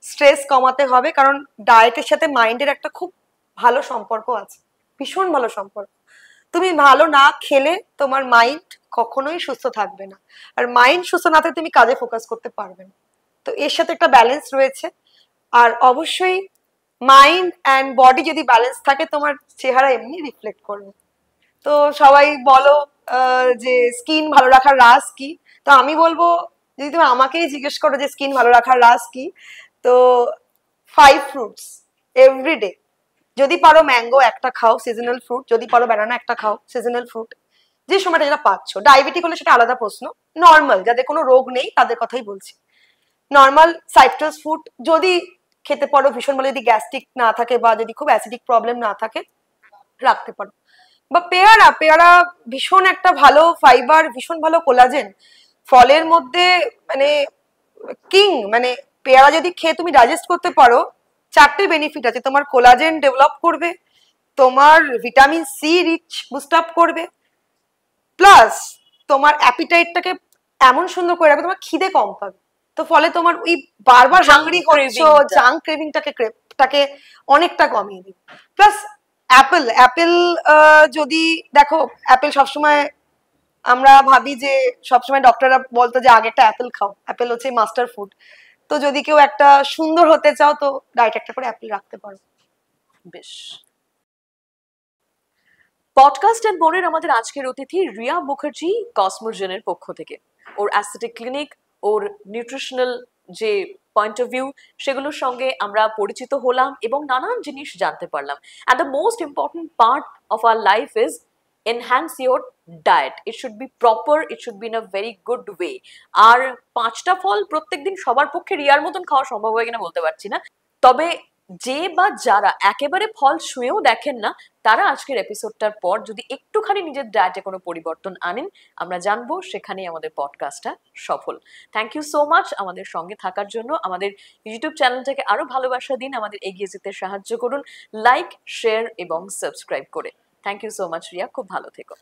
স্ট্রেস কমাতে হবে, কারণ ডায়েটের সাথে মাইন্ডের একটা খুব ভালো সম্পর্ক আছে, ভীষণ ভালো সম্পর্ক। তুমি ভালো না খেলে তোমার মাইন্ড কখনোই সুস্থ থাকবে না, আর মাইন্ড সুস্থ না থাকলে তুমি কাজে ফোকাস করতে পারবে না। তো এর সাথে একটা ব্যালেন্স রয়েছে, আর অবশ্যই মাইন্ড অ্যান্ড বডি যদি ব্যালেন্স থাকে, তোমার চেহারা এমনি রিফ্লেক্ট করবে। তো সবাই বলো যে স্কিন ভালো রাখার রাজ কি, তো আমি বলবো যদি তুমি আমাকেই জিজ্ঞেস করো যে স্কিন ভালো রাখার রাজ কি, তো 5 ফ্রুটস এভরিডে, যদি পারো ম্যাঙ্গো একটা খাও, সিজনাল ফ্রুট, যদি পারো ব্যানানা একটা খাও, সিজনাল ফ্রুট, যে সময়টা যেটা পাচ্ছ। ডায়াবেটিক হলে সেটা আলাদা প্রশ্ন, নর্মাল যাদের কোনো রোগ নেই তাদের কথাই বলছি। নর্মাল সাইট্রাস ফুড যদি খেতে পারো ভীষণ ভালো, যদি গ্যাস্ট্রিক না থাকে বা যদি খুব অ্যাসিডিক প্রবলেম না থাকে রাখতে পারো। বা পেয়ারা ভীষণ একটা ভালো ফাইবার, ভীষণ ভালো কোলাজেন, ফলের মধ্যে মানে কিং, মানে পেয়ারা যদি খেয়ে তুমি ডাইজেস্ট করতে পারো, 4টে বেনিফিট আছে, তোমার কোলাজেন ডেভেলপ করবে, তোমার vitamin C rich boost up করবে, প্লাস তোমার অ্যাপিটাইটটাকে এমন সুন্দর করে রাখবে, তোমার খিদে কম পাবে, তো ফলে তোমার ওই বারবার হাংরি করছো, জাঙ্ক ক্রেভিংটাকে অনেকটা কমিয়ে দিবে। প্লাস অ্যাপেল যদি দেখো, অ্যাপেল সবসময় আমরা ভাবি যে সবসময় ডক্টররা বলতো যে আগে একটা অ্যাপেল খাও, অ্যাপেল হচ্ছে মাস্টার ফুড, তো যদি কেউ একটা সুন্দর হতে চাও তো ডায়েট একটা করে অ্যাপেল রাখতে পারো। বেশ। পডকাস্ট এন্ড বোনের আমাদের আজকের অতিথি রিয়া মুখার্জি, কসমোজেনের পক্ষ থেকে। ওর অ্যাস্থেটিক ক্লিনিক ওর নিউট্রিশনাল যে পয়েন্ট অফ ভিউ সেগুলোর সঙ্গে আমরা পরিচিত হলাম এবং নানান জিনিস জানতে পারলাম। And the most important part of our life is enhance your diet. It should be proper, it should be in a very good way. আর 5টা ফল প্রত্যেকদিন সবার পক্ষে রিয়ার মতন খাওয়া সম্ভব হয় কিনা বলতে পারছি না, তবে যে বা যারা একেবারে ফল ছুঁয়েও দেখেন না তারা আজকের এপিসোডটার পর যদি একটুখানি নিজের ডায়েটে কোনো পরিবর্তন আনেন, আমরা জানবো সেখানেই আমাদের পডকাস্টটা সফল। থ্যাংক ইউ সো মাচ আমাদের সঙ্গে থাকার জন্য। আমাদের ইউটিউব চ্যানেলটাকে আরো ভালোবাসা দিন, আমাদের এগিয়ে যেতে সাহায্য করুন লাইক, শেয়ার এবং সাবস্ক্রাইব করে। Thank you so much Riya, খুব ভালো থেকো।